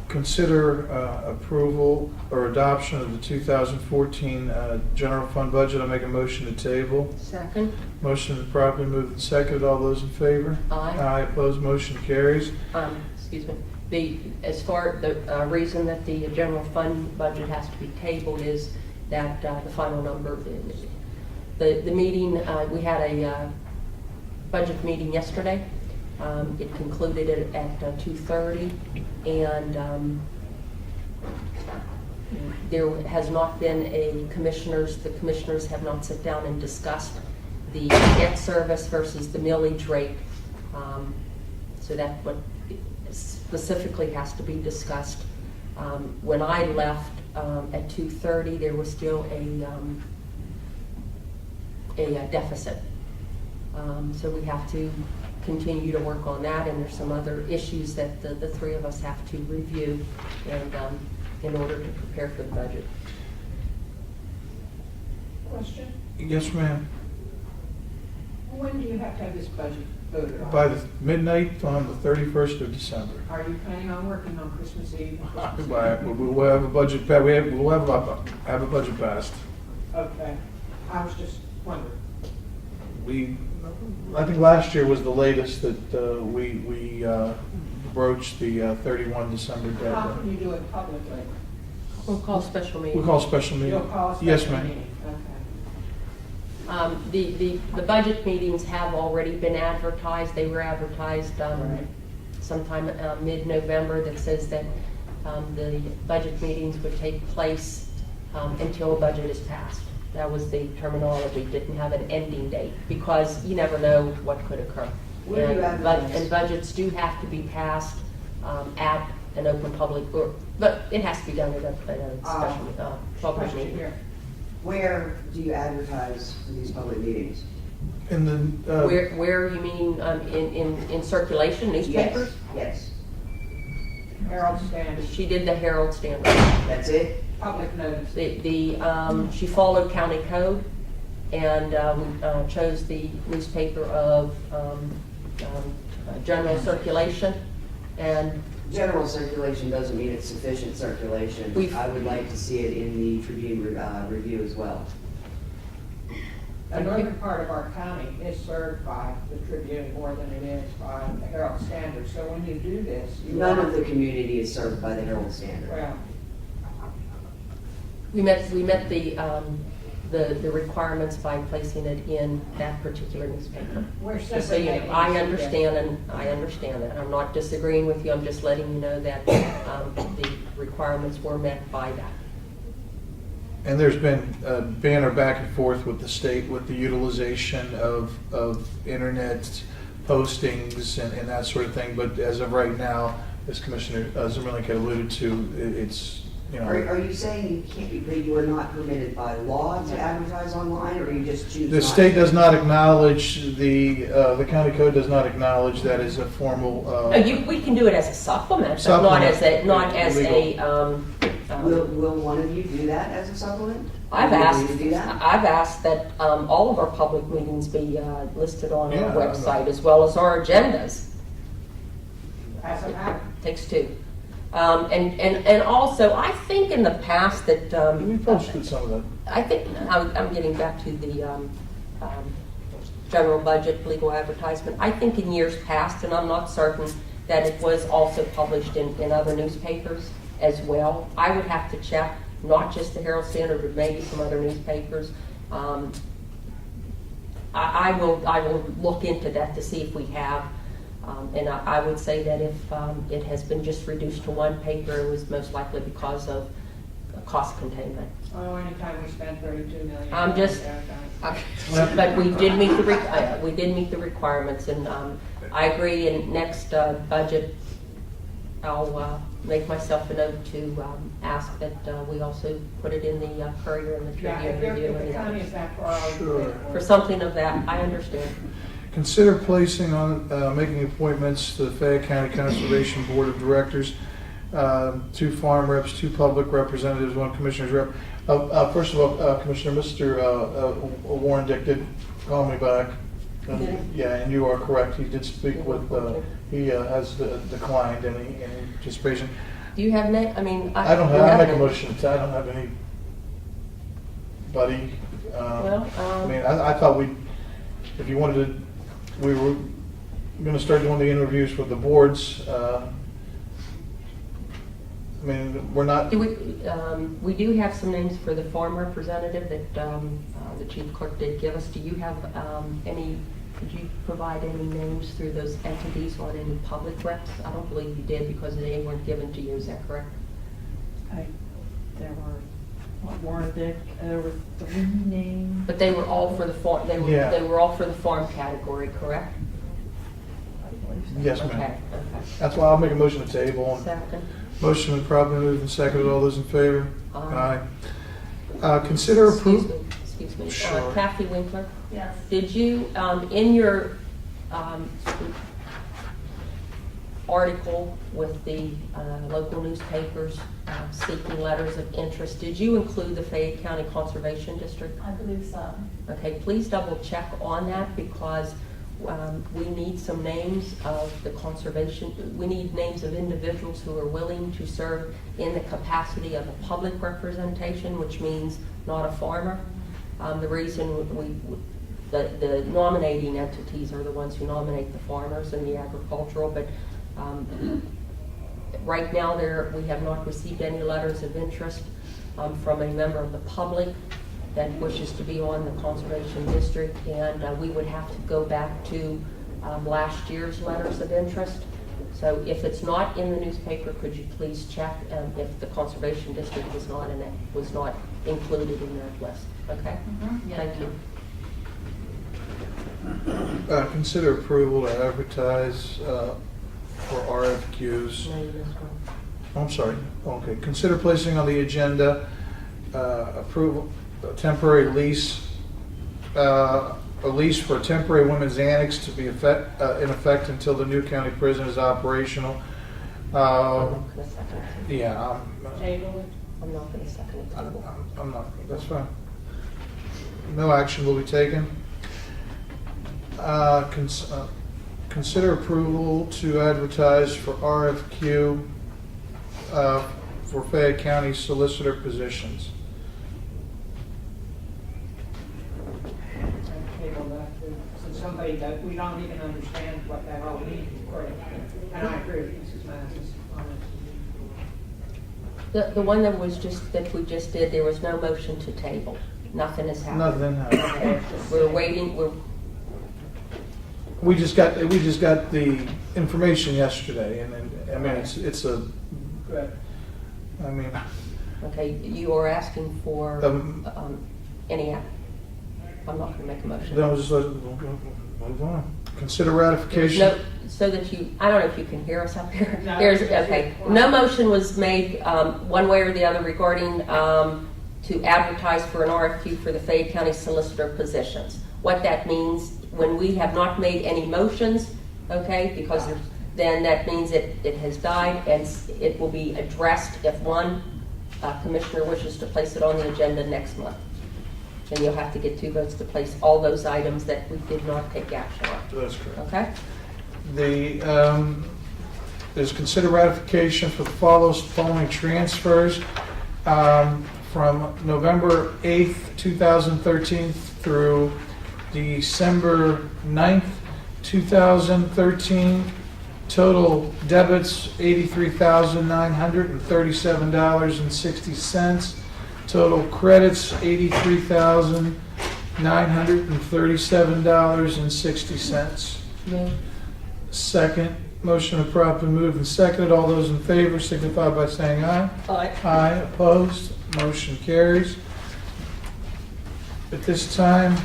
Consider approval or adoption of the 2014 general fund budget. I'll make a motion to table. Second. Motion is properly moved and seconded. All those in favor? Aye. Aye, opposed, motion carries. Excuse me. As far the reason that the general fund budget has to be tabled is that the final number, the meeting, we had a budget meeting yesterday. It concluded at 2:30, and there has not been the commissioners have not sat down and discussed the debt service versus the millage rate. So that's what specifically has to be discussed. When I left at 2:30, there was still a deficit. So we have to continue to work on that, and there's some other issues that the three of us have to review and in order to prepare for the budget. Question? Yes, ma'am. When do you have to have this budget voted on? By the midnight on the 31st of December. Are you planning on working on Christmas Eve? We'll have a budget. We'll have a budget passed. Okay. I was just wondering. I think last year was the latest that we broached the 31 December deadline. How can you do it publicly? We'll call a special meeting. We'll call a special meeting. You'll call a special Yes, ma'am. meeting? Okay. The budget meetings have already been advertised. They were advertised sometime mid-November that says that the budget meetings would take place until a budget is passed. That was the terminology. Didn't have an ending date because you never know what could occur. And budgets do have to be passed at an open public, but it has to be done at a special public meeting. Where do you advertise for these public meetings? In the, Where you mean, in circulation, newspapers? Yes, Herald-Standard, She did the Herald-Standard. that's it? public notice. She followed county code and chose the newspaper of general circulation. And General circulation doesn't mean it's sufficient circulation. We've- I would like to see it in the Tribune review as well. The northern part of our county is served by the Tribune more than it is by the Herald-Standard. So when you do this, you None want- of the community is served by the Herald-Standard. Well, we met the requirements by placing it in that particular newspaper. we're Just so you know, I understand that. I'm not disagreeing with you, I'm just letting you know that the requirements were met by that. and there's been a banner back and forth with the state with the utilization of internet postings and that sort of thing, but as of right now, as Commissioner Zimmerlin had alluded to, it's, you know. Are you saying you can't, that you are not permitted by law to advertise online, or you just choose The not state to? does not acknowledge, the county code does not acknowledge that as a formal. No, we can do it as a supplement, but not as a. Will one of you do that as a supplement? I've Will you asked. agree to do that? I've asked that all of our public meetings be listed on Yeah, our website as well as our agendas. as a matter. Takes two. And also, I think in the past that. We posted some of that. I think, I'm getting back to the general budget legal advertisement. I think in years past, and I'm not certain, that it was also published in other newspapers as well. I would have to check, not just the Herald-Standard, but maybe some other newspapers. I will look into that to see if we have. And I would say that if it has been just reduced to one paper, it was most likely because of cost containment. Oh, anytime we spend $32 million. I'm just- But we did meet the requirements, and I agree. In next budget, I'll make myself a note to ask that we also put it in the Courier and the Yeah, Tribune Review. if the county is that far, I'll Sure. pay for For it. something of that, I understand. Consider placing on, making appointments to the Fayette County Conservation Board of Directors, 2 farm reps, 2 public representatives, 1 commissioner's rep. First of all, Commissioner, Mr. Warren Dick did call me back. Did he? Yeah, and you are correct, he did speak with, he has declined any participation. Do you have I mean, I don't you have, I make a names. motion, I don't have anybody. Well, I mean, I thought if you wanted to, we were gonna start doing the interviews with the boards. I mean, we're not, we do have some names for the farm representative that the chief clerk did give us. Do you have could you provide any names through those entities on any public reps? I don't believe you did because they weren't given to you, is that correct? There were Warren Dick, there were 3 names. But they were all for the farm, Yeah. they were all for the farm category, correct? yes, Okay, ma'am. okay. That's why I'll make a motion to table. Second. Motion been properly moved and seconded. All those in favor? Aye. Consider approval. Excuse me. Sure. Kathy Winkler? Yes. Did you, in your article with the local newspapers seeking letters of interest, did you include the Fayette County Conservation District? I believe so. Okay, please double check on that because we need some names of the conservation, we need names of individuals who are willing to serve in the capacity of a public representation, which means not a farmer. The reason the nominating entities are the ones who nominate the farmers and the agricultural, but right now we have not received any letters of interest from a member of the public that wishes to be on the conservation district, and we would have to go back to last year's letters of interest. So if it's not in the newspaper, could you please check if the conservation district was not included in that list? Okay? Yeah. Thank you. Consider approval to advertise for RFQs. No, you missed one. Oh, I'm sorry. Okay. Consider placing on the agenda approval, temporary lease a lease for a temporary women's annex to be in effect until the new county prison is operational. I'm not gonna second it. Yeah, Table I'm not gonna second it. I'm not, that's fine. No action will be taken. Consider approval to advertise for RFQ for Fayette County solicitor positions. table that to somebody that we don't even understand what that all means, according, and I agree with Mrs. Mass's comments. The one that was that we just did, there was no motion to table. Nothing has happened. Nothing happened. Okay. We're waiting, We just got the information yesterday, and then, I mean, it's a, Good. I mean, okay, you are asking for any, I'm not gonna make a motion. then we'll just move on. Consider ratification. No, so that I don't know if you can hear us up here. No, Okay, no motion was made one way or the other regarding to advertise for an RFQ for the Fayette County solicitor positions. What that means, when we have not made any motions, okay, because then that means it has died, and it will be addressed if one commissioner wishes to place it on the agenda next month. Then you'll have to get 2 votes to place all those items that we did not take action on. That's correct. Okay? There's consider ratification for the following transfers from November 8th, 2013 through December 9th, 2013. Total debits $83,937.60. Total credits $83,937.60. Move. Second. Motion and properly moved and seconded. All those in favor signify by saying aye. Aye. Aye. Opposed? Motion carries. At this time,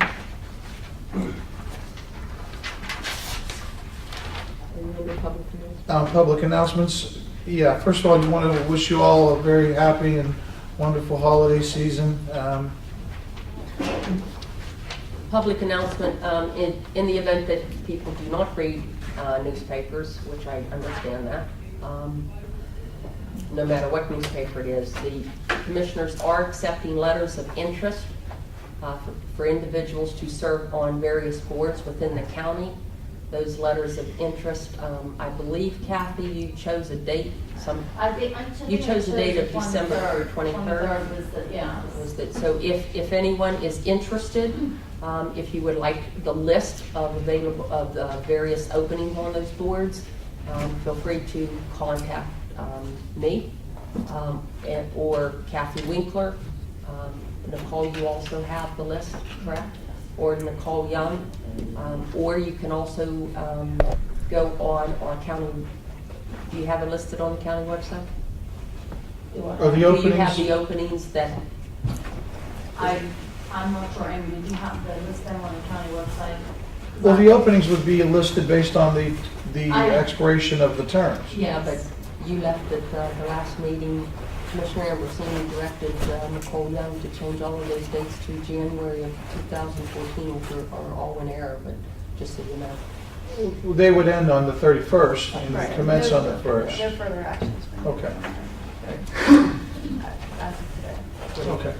public announcements. Yeah, first of all, I just want to wish you all a very happy and wonderful holiday season. Public announcement, in the event that people do not read newspapers, which I understand that, no matter what newspaper it is, the commissioners are accepting letters of interest for individuals to serve on various boards within the county. Those letters of interest, I believe, Kathy, you chose a date. You chose a date of December 23rd. So if anyone is interested, if you would like the list of the various openings on those boards, feel free to contact me or Kathy Winkler. Nicole, you also have the list, correct? Or Nicole Young. Or you can also go on our county. Do you have it listed on the county website? Are the openings? Do you have the openings that? I'm not sure, Amy, did you have the list them on the county website? Well, the openings would be listed based on the expiration of the terms. Yeah, but you left at the last meeting. Commissioner Ambrosini directed Nicole Young to change all of those dates to January of 2014, which are all in error, but just so you know. They would end on the 31st and Right. commence on the 1st. No further actions. Okay. As of today. Okay.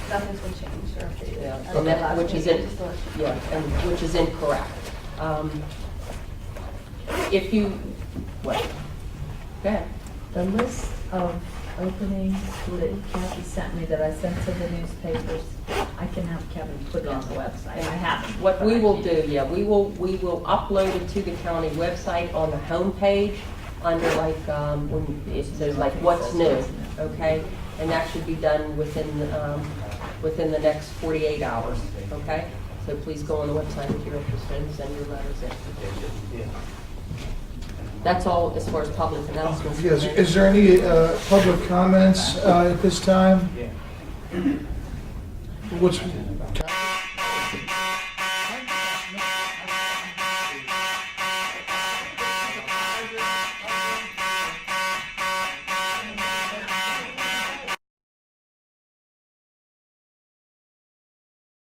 Nothing's been changed or updated. Yeah, As of and that- last which is meeting, it. just to let you know. Yeah, and which is incorrect. If you, what? Go ahead. The list of openings that Kathy sent me that I sent to the newspapers, I can have Kevin put it on the website. I haven't. What we will do, yeah, we will upload it to the county website on the home page under like, when it says like what's new, okay? And that should be done within the next 48 hours, okay? So please go on the website if you're interested and send your letters in. That's all as far as public announcements. Yes. Is there any public comments at this time? Which?